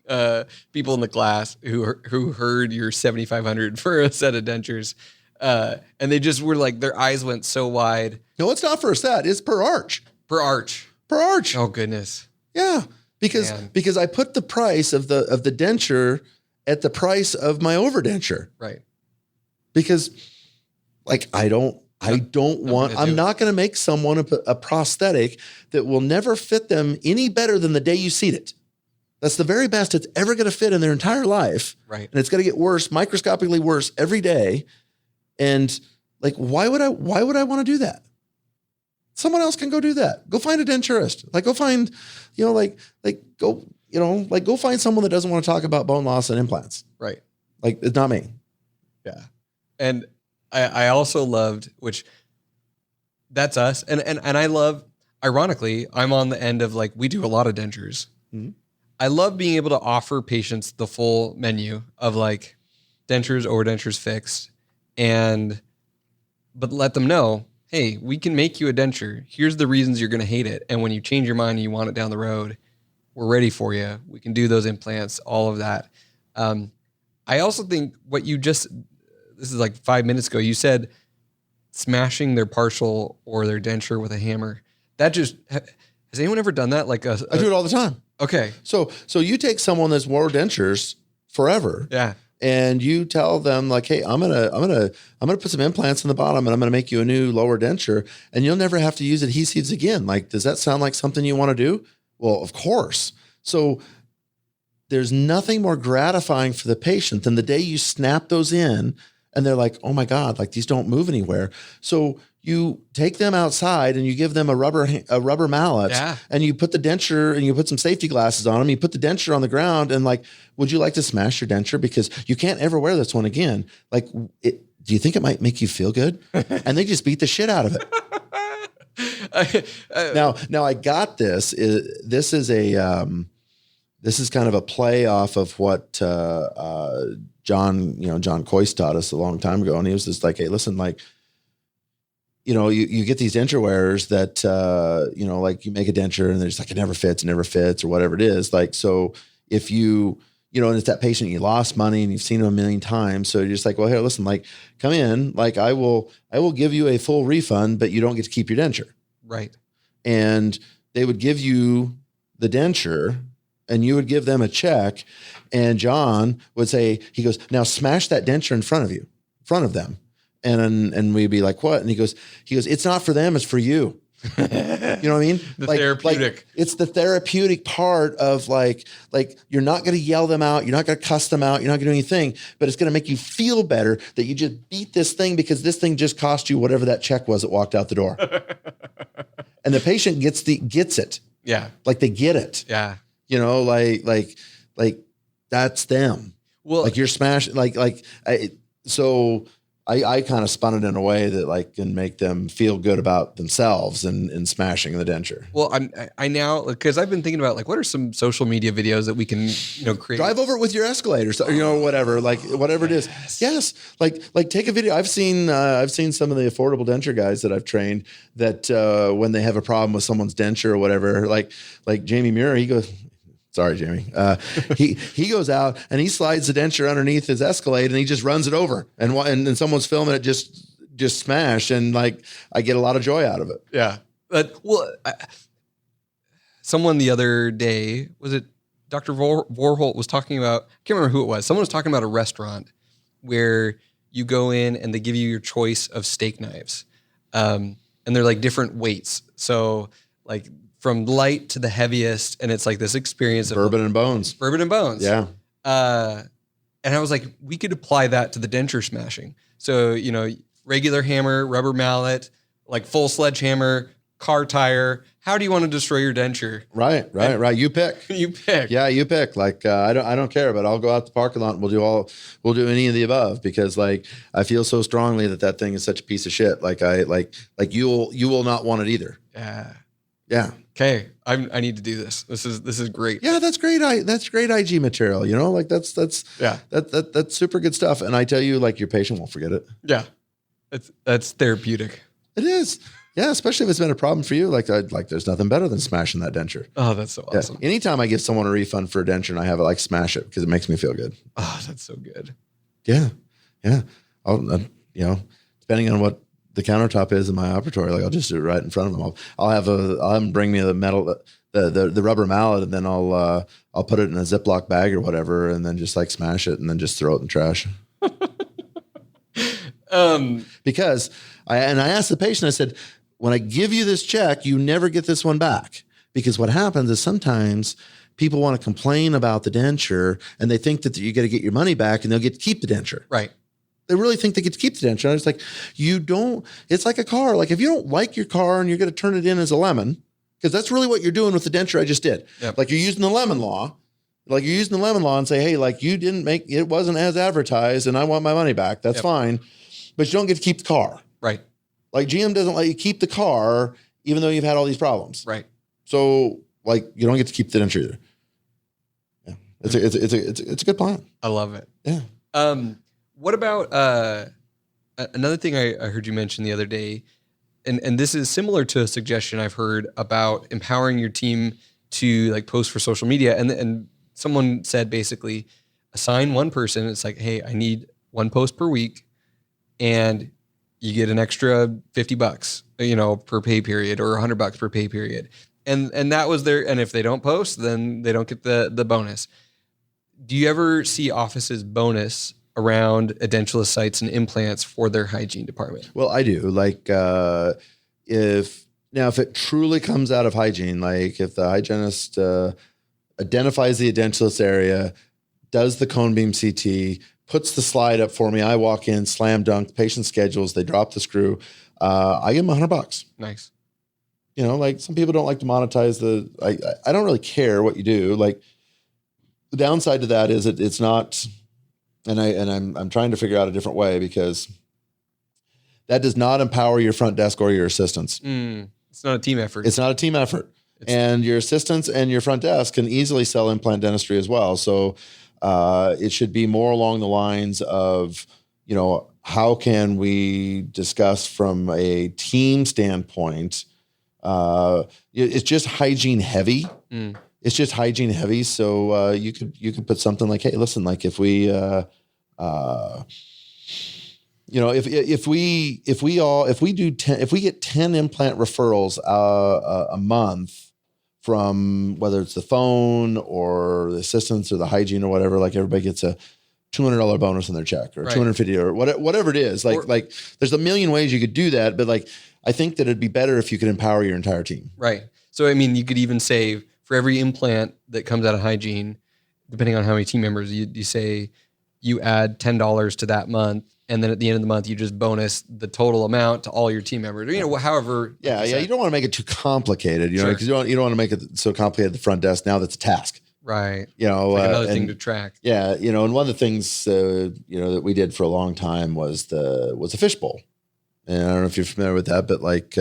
people in the class who heard your $7,500 for a set of dentures, and they just were like, their eyes went so wide. No, it's not for a set. It's per arch. Per arch. Oh goodness. Yeah, because I put the price of the denture at the price of my overdenture. Right. Because like I'm not going to make someone a prosthetic that will never fit them any better than the day you seat it. That's the very best it's ever going to fit in their entire life. Right. And it's going to get worse, microscopically worse every day. And like, why would I want to do that? Someone else can go do that. Go find a denturist. Like go find, go find someone that doesn't want to talk about bone loss and implants. Right. Like it's not me. Yeah. And I also loved, which that's us. And I love, ironically, I'm on the end of like, we do a lot of dentures. Mm-hmm. I love being able to offer patients the full menu of like dentures, overdentures, fixed, but let them know, hey, we can make you a denture. Here's the reasons you're going to hate it. And when you change your mind and you want it down the road, we're ready for you. We can do those implants, all of that. I also think this is like 5 minutes ago, you said smashing their partial or their denture with a hammer. Has anyone ever done that? I do it all the time. Okay. So you take someone that's wore dentures forever. Yeah. And you tell them like, hey, I'm gonna put some implants in the bottom, and I'm gonna make you a new lower denture, and you'll never have to use adhesives again. Like, does that sound like something you want to do? Well, of course. So there's nothing more gratifying for the patient than the day you snap those in and they're like, oh my God, like these don't move anywhere. So you take them outside and you give them a rubber mallet, and you put the denture and you put some safety glasses on them. You put the denture on the ground and like, would you like to smash your denture? Because you can't ever wear this one again. Like, do you think it might make you feel good? And they just beat the shit out of it. Now I got this. This is kind of a play off of what John Coyce taught us a long time ago. And he was just like, hey, listen, like, you get these denture wearers that, like you make a denture and they're just like, it never fits or whatever it is. Like, so if and it's that patient, you lost money and you've seen them a million times. So you're just like, well, here, listen, like come in, like I will give you a full refund, but you don't get to keep your denture. Right. And they would give you the denture and you would give them a check. And John would say, he goes, now smash that denture in front of them. And we'd be like, what? And he goes, it's not for them. It's for you. You know what I mean? Therapeutic. It's the therapeutic part of like you're not going to yell them out. You're not going to cuss them out. You're not going to do anything, but it's going to make you feel better that you just beat this thing because this thing just cost you whatever that check was that walked out the door. And the patient gets it. Yeah. Like they get it. Yeah. Like that's them. Well, like you're smashing, so I kind of spun it in a way that like can make them feel good about themselves and smashing the denture. Well, I now, because I've been thinking about like, what are some social media videos that we can, create? Drive over it with your Escalade or whatever, like whatever it is. Yes. Like take a video. I've seen some of the affordable denture guys that I've trained that when they have a problem with someone's denture or whatever, like Jamie Muir, he goes, sorry, Jamie. He goes out and he slides the denture underneath his Escalade and he just runs it over and someone's filming it just smash. And like, I get a lot of joy out of it. Yeah. But someone the other day, was it Dr. Vorholt was talking about, I can't remember who it was. Someone was talking about a restaurant where you go in and they give you your choice of steak knives. And they're like different weights. So like, from light to the heaviest, and it's like this experience of bourbon and bones. Yeah. And I was like, we could apply that to the denture smashing. So, regular hammer, rubber mallet, like full sledgehammer, car tire. How do you want to destroy your denture? Right. You pick. Yeah, you pick. Like I don't care, but I'll go out the parking lot and we'll do any of the above because like I feel so strongly that thing is such a piece of shit. Like you will not want it either. Yeah. Yeah. Okay, I need to do this. This is great. Yeah, that's great. That's great IG material. Like that's super good stuff. And I tell you, like your patient won't forget it. Yeah, that's therapeutic. It is. Yeah, especially if it's been a problem for you. Like there's nothing better than smashing that denture. Oh, that's so awesome. Yeah. Anytime I give someone a refund for a denture and I have it, like smash it because it makes me feel good. Oh, that's so good. Yeah. I'll depending on what the countertop is in my operatory, like I'll just do it right in front of them. I'll have them bring me the metal, the rubber mallet, and then I'll put it in a Ziploc bag or whatever, and then just like smash it and then just throw it in the trash. Because I asked the patient, I said, when I give you this check, you never get this one back. Because what happens is sometimes people want to complain about the denture and they think that you got to get your money back and they'll get to keep the denture. Right. They really think they get to keep the denture. And it's like, you don't, it's like a car. Like if you don't like your car and you're going to turn it in as a lemon, because that's really what you're doing with the denture I just did. Yep. Like you're using the lemon law. Like you're using the lemon law and say, hey, like you didn't make, it wasn't as advertised and I want my money back. That's fine. But you don't get to keep the car. Right. Like GM doesn't let you keep the car, even though you've had all these problems. Right. So like you don't get to keep the denture either. Yeah. It's a good plan. I love it. Yeah. What about another thing I heard you mention the other day, and this is similar to a suggestion I've heard about empowering your team to like post for social media, and someone said basically assign one person. It's like, hey, I need one post per week, and you get an extra $50, per pay period, or $100 per pay period, and that was their. And if they don't post, then they don't get the bonus. Do you ever see offices bonus around Edentulous sites and implants for their hygiene department? Well, I do. Like if it truly comes out of hygiene, like if the hygienist identifies the Edentulous area, does the cone beam CT, puts the slide up for me, I walk in, slam dunk, the patient schedules, they drop the screw, I give them $100. Nice. Like some people don't like to monetize I don't really care what you do. Like the downside to that is it's not. And I'm trying to figure out a different way because that does not empower your front desk or your assistants. It's not a team effort. It's not a team effort. And your assistants and your front desk can easily sell implant dentistry as well. So it should be more along the lines of, how can we discuss from a team standpoint? It's just hygiene heavy. It's just hygiene heavy. So you could put something like, hey, listen, like if we, if we get 10 implant referrals a month from whether it's the phone or the assistants or the hygiene or whatever, like everybody gets a $200 bonus on their check or $250 or whatever it is. Like there's a million ways you could do that, but like I think that it'd be better if you could empower your entire team. Right. So I mean, you could even say for every implant that comes out of hygiene, depending on how many team members, you say you add $10 to that month. And then at the end of the month, you just bonus the total amount to all your team members. However. Yeah. You don't want to make it too complicated, because you don't want to make it so complicated at the front desk. Now that's a task. Right. Like another thing to track. Yeah. And one of the things, that we did for a long time was the fishbowl. And I don't know if you're familiar with that, but like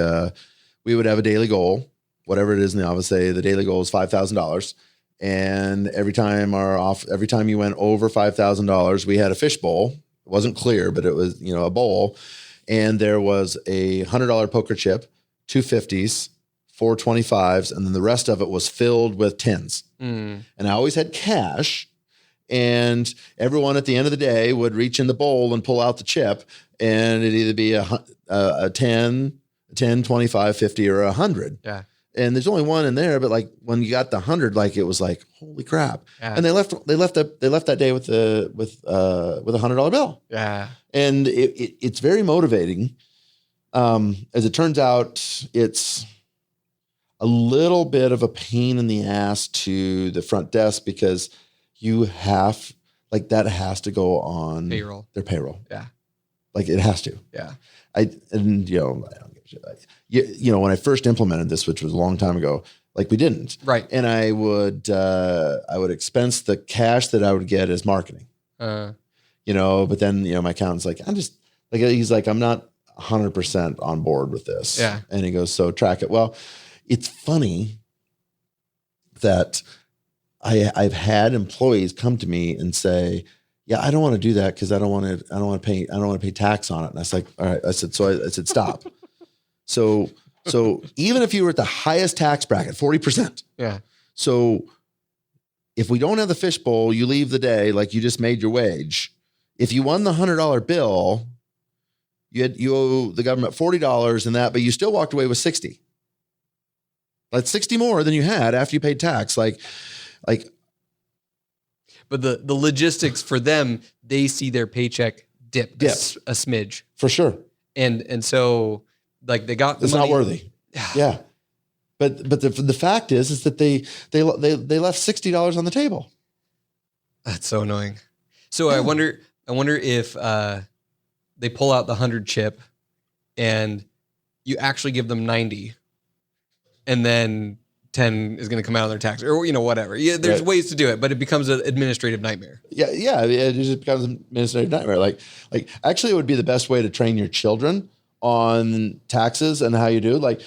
we would have a daily goal, whatever it is in the office. Say the daily goal is $5,000. And every time you went over $5,000, we had a fishbowl. It wasn't clear, but it was, a bowl. And there was a $100 poker chip, 250s, 425s, and then the rest of it was filled with tens. And I always had cash. And everyone at the end of the day would reach in the bowl and pull out the chip. And it'd either be a 10, 25, 50, or 100. Yeah. And there's only one in there, but like when you got the 100, like it was like, holy crap. Yeah. And they left that day with a $100 bill. Yeah. And it's very motivating. As it turns out, it's a little bit of a pain in the ass to the front desk because that has to go on their payroll. Yeah. Like it has to. Yeah. I don't give a shit. When I first implemented this, which was a long time ago, like we didn't. Right. And I would expense the cash that I would get as marketing. But then, my accountant's like, he's like, I'm not 100% on board with this. Yeah. And he goes, so track it. Well, it's funny that I've had employees come to me and say, yeah, I don't want to do that because I don't want to pay tax on it. And I was like, all right. I said, stop. So even if you were at the highest tax bracket, 40%. Yeah. So if we don't have the fishbowl, you leave the day like you just made your wage. If you won the $100 bill, you owe the government $40 in that, but you still walked away with 60. That's 60 more than you had after you paid tax. But the logistics for them, they see their paycheck dip. A smidge. For sure. And so like they got the it's money. Not worthy. Yeah. But the fact is that they left $60 on the table. That's so annoying. So yeah. I wonder if they pull out the 100 chip and you actually give them 90 and then 10 is going to come out on their tax or, whatever. Yeah, there's ways to do it, but it becomes an administrative nightmare. Yeah. It just becomes an administrative nightmare. Like actually it would be the best way to train your children on taxes and how you do. Like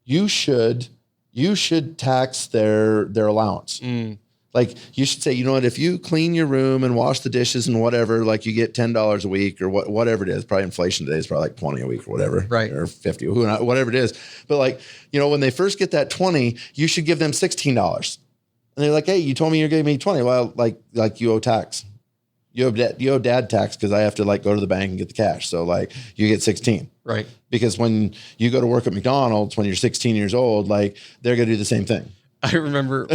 you should tax their allowance. Like you should say, you know what, if you clean your room and wash the dishes and whatever, like you get $10 a week or whatever it is. Probably inflation today is probably like 20 a week or whatever. Right. Or 50, whatever it is. But like, when they first get that 20, you should give them $16. And they're like, hey, you told me you're giving me 20. Well, like you owe tax. You owe dad tax because I have to go to the bank and get the cash. So you get 16. Right. Because when you go to work at McDonald's when you're 16 years old, they're going to do the same thing. I remember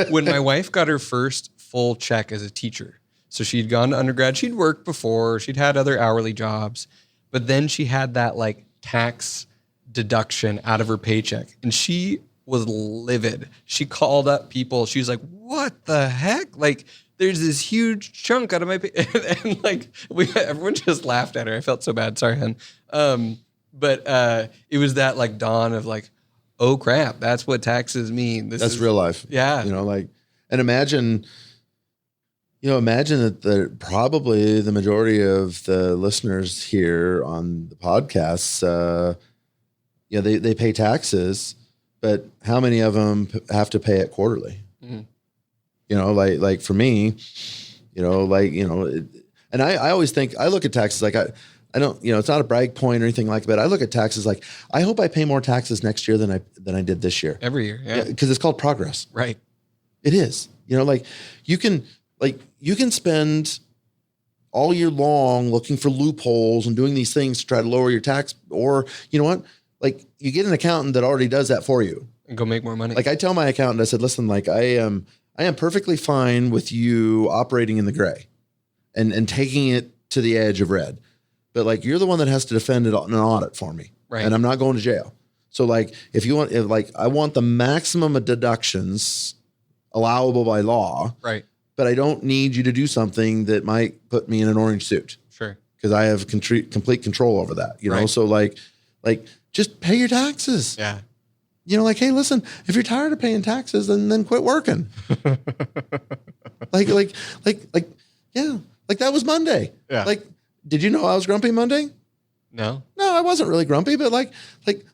when my wife got her first full check as a teacher. So she'd gone to undergrad. She'd worked before. She'd had other hourly jobs. But then she had that tax deduction out of her paycheck. And she was livid. She called up people. She was like, what the heck? There's this huge chunk out of my pay. and everyone just laughed at her. I felt so bad. Sorry, hon. But it was that dawn of oh crap, that's what taxes mean. That's real life. Yeah. And imagine that probably the majority of the listeners here on the podcasts, they pay taxes, but how many of them have to pay it quarterly? Mm-hmm. Like for me, and I always think, I look at taxes like I don't, it's not a brag point or anything like that. I look at taxes like, I hope I pay more taxes next year than I did this year. Every year. Yeah. Because it's called progress. Right. It is, you can spend all year long looking for loopholes and doing these things to try to lower your tax, or you know what? Like you get an accountant that already does that for you. And go make more money. Like I tell my accountant, I said, listen, like I am perfectly fine with you operating in the gray and taking it to the edge of red. But like, you're the one that has to defend it on an audit for me. Right. And I'm not going to jail. So like, I want the maximum of deductions allowable by law. Right. But I don't need you to do something that might put me in an orange suit. Sure. Because I have complete control over that, right. So like just pay your taxes. Yeah. Like, hey, listen, if you're tired of paying taxes, then quit working. Yeah. Like that was Monday. Yeah. Like, did you know I was grumpy Monday? No, I wasn't really grumpy, but like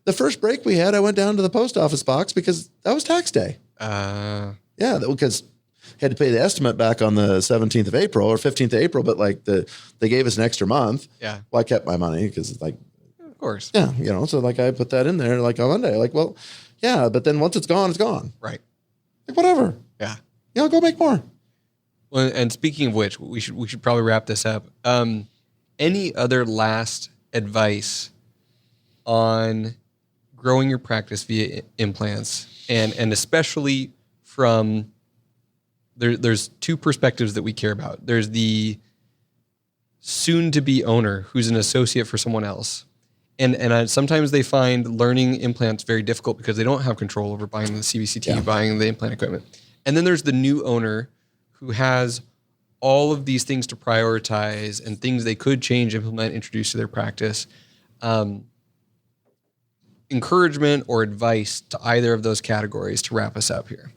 the first break we had, I went down to the post office box because that was tax day. Yeah, because had to pay the estimate back on the 17th of April or 15th of April, but like they gave us an extra month. Yeah. Well, I kept my money because it's like, of course. Yeah. So like I put that in there like on Monday, like, well, yeah, but then once it's gone, it's gone. Right. Like whatever. Yeah. Go make more. Well, and speaking of which, we should probably wrap this up. Any other last advice on growing your practice via implants, and especially from there's two perspectives that we care about. There's the soon-to-be owner who's an associate for someone else, and sometimes they find learning implants very difficult because they don't have control over buying the CBCT, buying the implant equipment. And then there's the new owner who has all of these things to prioritize and things they could change, implement, introduce to their practice. Encouragement or advice to either of those categories to wrap us up here.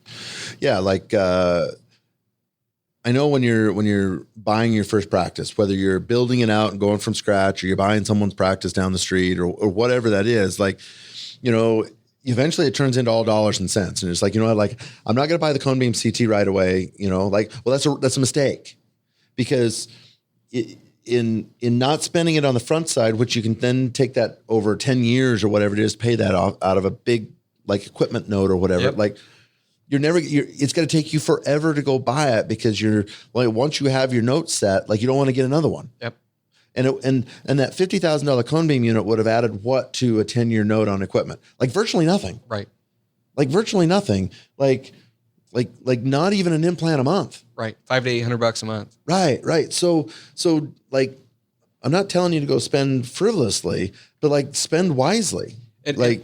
Yeah, like I know when you're buying your first practice, whether you're building it out and going from scratch, or you're buying someone's practice down the street, or whatever that is, like, eventually it turns into all dollars and cents. And it's like, like I'm not going to buy the cone beam CT right away. Like, well, that's a mistake, because in not spending it on the front side, which you can then take that over 10 years or whatever it is, pay that off out of a big like equipment note or whatever. Yep. Like it's going to take you forever to go buy it, because you're like, once you have your note set, like you don't want to get another one. Yep. And that $50,000 cone beam unit would have added what to a 10-year note on equipment? Like virtually nothing. Right. Like virtually nothing. Like not even an implant a month. Right. $500 to $800 a month. Right. So like, I'm not telling you to go spend frivolously, but like spend wisely. And I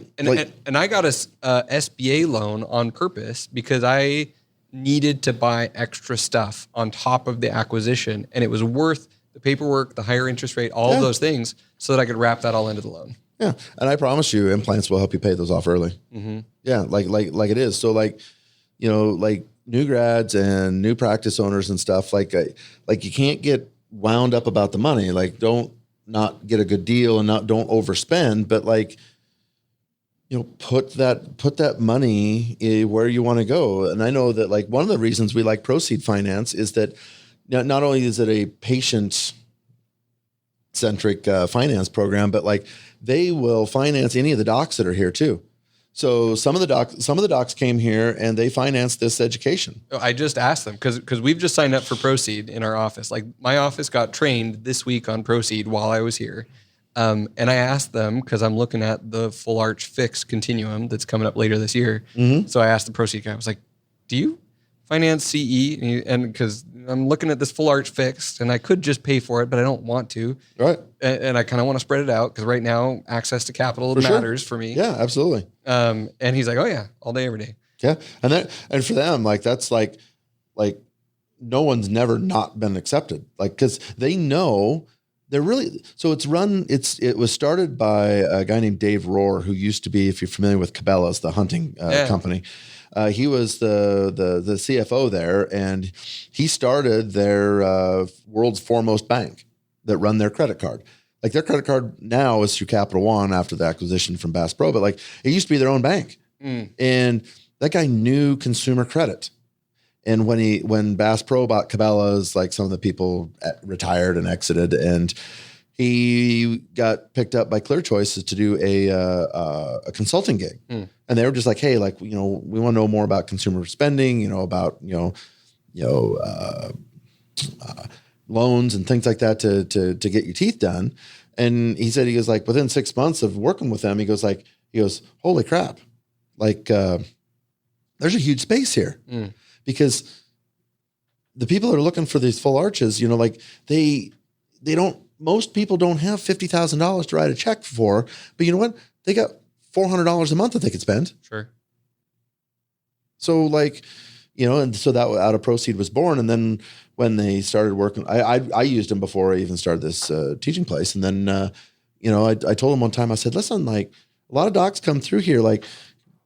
got a SBA loan on purpose because I needed to buy extra stuff on top of the acquisition, and it was worth the paperwork, the higher interest rate, all of those things, so that I could wrap that all into the loan. Yeah, and I promise you, implants will help you pay those off early. Mm-hmm. Yeah, like it is. So like, like new grads and new practice owners and stuff, like you can't get wound up about the money. Like, don't not get a good deal and don't overspend, but like, put that money where you want to go. And I know that like one of the reasons we like Proceed Finance is that not only is it a patient-centric finance program, but like they will finance any of the docs that are here too. So some of the docs came here and they financed this education. I just asked them because we've just signed up for Proceed in our office. Like my office got trained this week on Proceed while I was here. And I asked them, because I'm looking at the full arch fix continuum that's coming up later this year. Mm-hmm. So I asked the Proceed guy, I was like, do you finance CE? And because I'm looking at this full arch fixed and I could just pay for it, but I don't want to. Right. And I kind of want to spread it out because right now access to capital matters for me. Yeah, absolutely. And he's like, oh yeah, all day, every day. Yeah. And for them, like, that's like no one's never not been accepted. Like, cause they know they're really, so it was started by a guy named Dave Rohr, who used to be, if you're familiar with Cabela's, the hunting company. He was the CFO there, and he started their world's foremost bank that run their credit card. Like their credit card now is through Capital One after the acquisition from Bass Pro, but like it used to be their own bank. And that guy knew consumer credit. And when Bass Pro bought Cabela's, like some of the people retired and exited, and he got picked up by Clear Choices to do a consulting gig. And they were just like, hey, like, we want to know more about consumer spending, about, loans and things like that to get your teeth done. And he said, he goes like, within 6 months of working with them, he goes, holy crap. Like, there's a huge space here because the people that are looking for these full arches, like they don't, most people don't have $50,000 to write a check for, but you know what? They got $400 a month that they could spend. Sure. So like, and so that out of Proceed was born. And then when they started working, I used them before I even started this teaching place. And then, I told them one time, I said, listen, like a lot of docs come through here, like,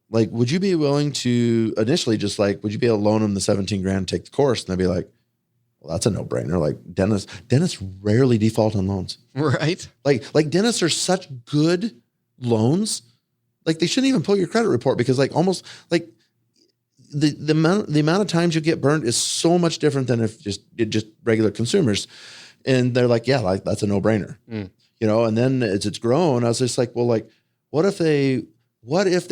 would you be willing to initially just like, would you be able to loan them the 17 grand, take the course? And they'd be like, well, that's a no brainer. Like dentists rarely default on loans. Right. Like dentists are such good loans. Like they shouldn't even pull your credit report because like almost like the amount of times you get burned is so much different than if just regular consumers. And they're like, yeah, like that's a no brainer, and then as it's grown, I was just like, well, like, what if they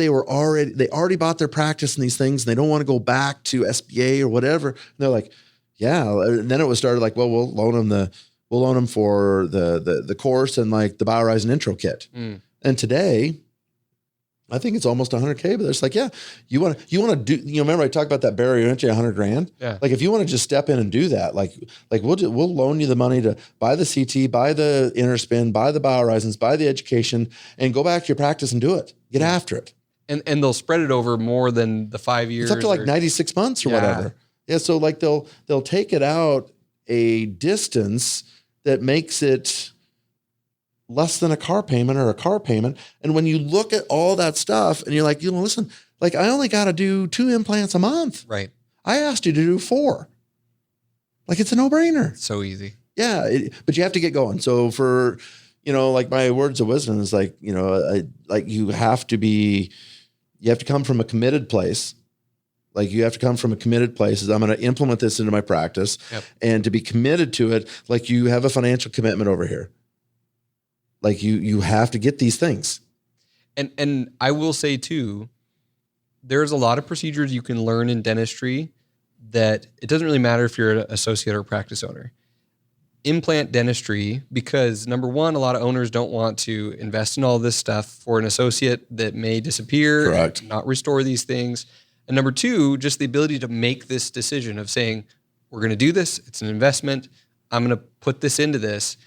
already bought their practice in these things and they don't want to go back to SBA or whatever. And they're like, yeah. And then it was started like, well, we'll loan them for the course and like the BioHorizon intro kit. And today, I think it's almost 100K, but it's like, yeah, you want to do, remember I talked about that barrier entry, 100 grand. Yeah. Like if you want to just step in and do that, like we'll loan you the money to buy the CT, buy the InnerSpin, buy the BioHorizons, buy the education, and go back to your practice and do it. Get after it. And they'll spread it over more than the 5 years. It's up to like 96 months or whatever. Yeah. So like they'll take it out a distance that makes it less than a car payment or a car payment. And when you look at all that stuff and you're like, listen, like I only got to do 2 implants a month. Right. I asked you to do 4. Like it's a no brainer. So easy. Yeah. But you have to get going. So for, like my words of wisdom is like, you have to come from a committed place. Like you have to come from a committed place. I'm going to implement this into my practice. Yep. And to be committed to it, like you have a financial commitment over here. Like you have to get these things. And I will say too, there's a lot of procedures you can learn in dentistry that it doesn't really matter if you're an associate or practice owner. Implant dentistry, because number one, a lot of owners don't want to invest in all this stuff for an associate that may disappear. Correct. And not restore these things. And number two, just the ability to make this decision of saying, we're going to do this. It's an investment. I'm going to put this into this.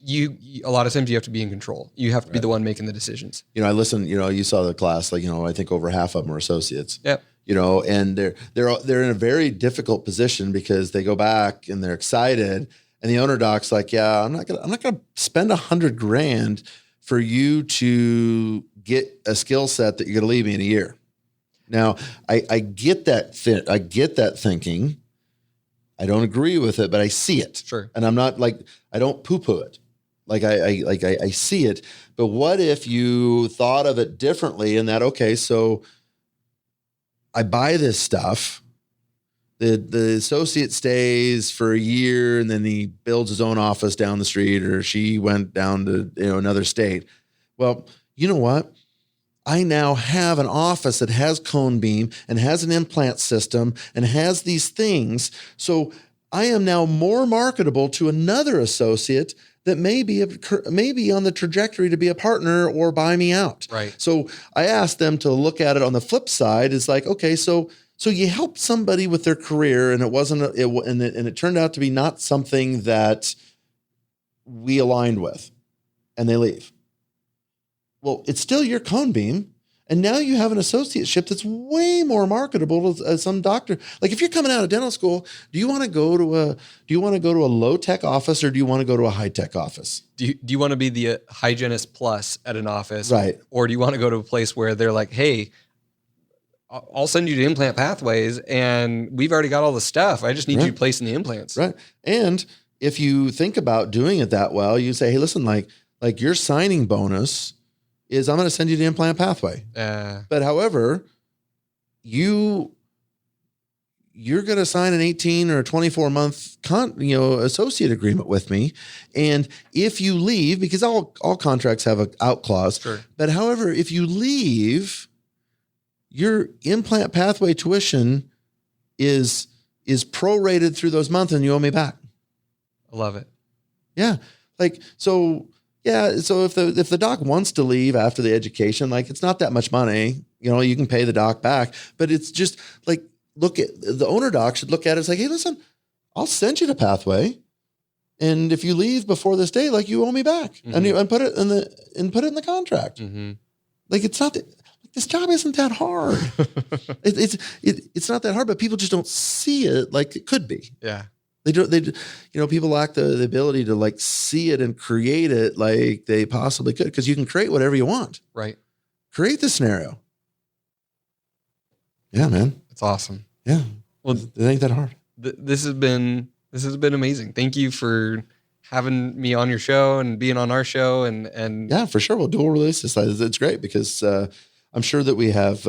You a lot of times you have to be in control. You have to be the one making the decisions. I listened, you saw the class, like, I think over half of them are associates. Yep. And they're in a very difficult position because they go back and they're excited. And the owner doc's like, yeah, I'm not gonna spend $100 grand for you to get a skill set that you're gonna leave me in a year. Now, I get that. I get that thinking. I don't agree with it, but I see it. Sure. And I'm not like, I don't poo-poo it. Like I see it. But what if you thought of it differently in that, okay, so I buy this stuff. The associate stays for a year and then he builds his own office down the street, or she went down to another state. Well, you know what? I now have an office that has cone beam and has an implant system and has these things. So I am now more marketable to another associate that may be on the trajectory to be a partner or buy me out. Right. So I asked them to look at it on the flip side. It's like, okay, so you helped somebody with their career and it turned out to be not something that we aligned with, and they leave. Well, it's still your cone beam. And now you have an associateship that's way more marketable as some doctor. Like if you're coming out of dental school, do you want to go to a low tech office or do you want to go to a high tech office? Do you want to be the hygienist plus at an office? Right. Or do you want to go to a place where they're like, hey, I'll send you to Implant Pathways and we've already got all the stuff. I just need you placing the implants. Right. And if you think about doing it that well, you say, hey, listen, like your signing bonus is I'm going to send you the implant pathway. But however, you're going to sign an 18 or a 24 month associate agreement with me. And if you leave, because all contracts have an out clause, Sure. But however, if you leave, your implant pathway tuition is prorated through those months and you owe me back. I love it. Yeah. So if the doc wants to leave after the education, like it's not that much money, you can pay the doc back, but it's just like, look at the owner doc should look at it and say, hey, listen, I'll send you the pathway. And if you leave before this day, like you owe me back and put it in the contract. Like it's not this job isn't that hard. It's not that hard, but people just don't see it like it could be. Yeah. People lack the ability to like see it and create it like they possibly could, because you can create whatever you want. Right. Create the scenario. Yeah, man. It's awesome. Yeah. Well, it ain't that hard. This has been amazing. Thank you for having me on your show and being on our show and yeah, for sure. We'll dual release this. It's great because I'm sure that we have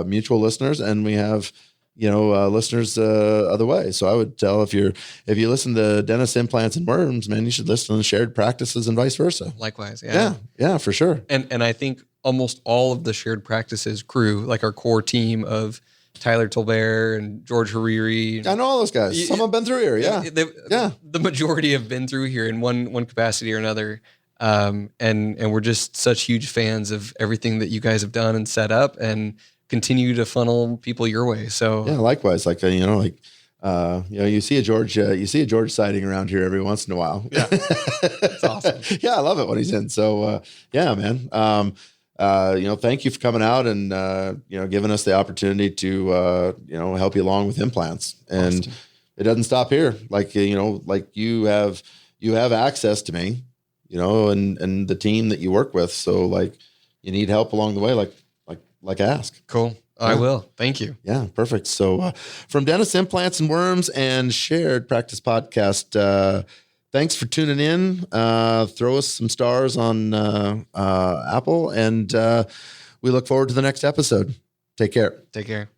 mutual listeners and we have listeners other way. So I would tell if you listen to Dentist Implants and Worms, man, you should listen to Shared Practices and vice versa. Likewise. Yeah. Yeah, for sure. And I think almost all of the Shared Practices crew, like our core team of Tyler Tolbert and George Hariri. I know all those guys. Some have been through here. Yeah. The majority have been through here in one capacity or another. And we're just such huge fans of everything that you guys have done and set up and continue to funnel people your way. So yeah, likewise. You see a George sighting around here every once in a while. Yeah. That's awesome. Yeah. I love it when he's in. So, yeah, man. Thank you for coming out and, giving us the opportunity to, help you along with implants. And awesome. It doesn't stop here. Like you have access to me, and the team that you work with. So like you need help along the way, like ask. Cool. Yeah. I will. Thank you. Yeah, perfect. So from Dentist Implants and Worms and Shared Practice Podcast, thanks for tuning in. Throw us some stars on Apple, and we look forward to the next episode. Take care. Take care.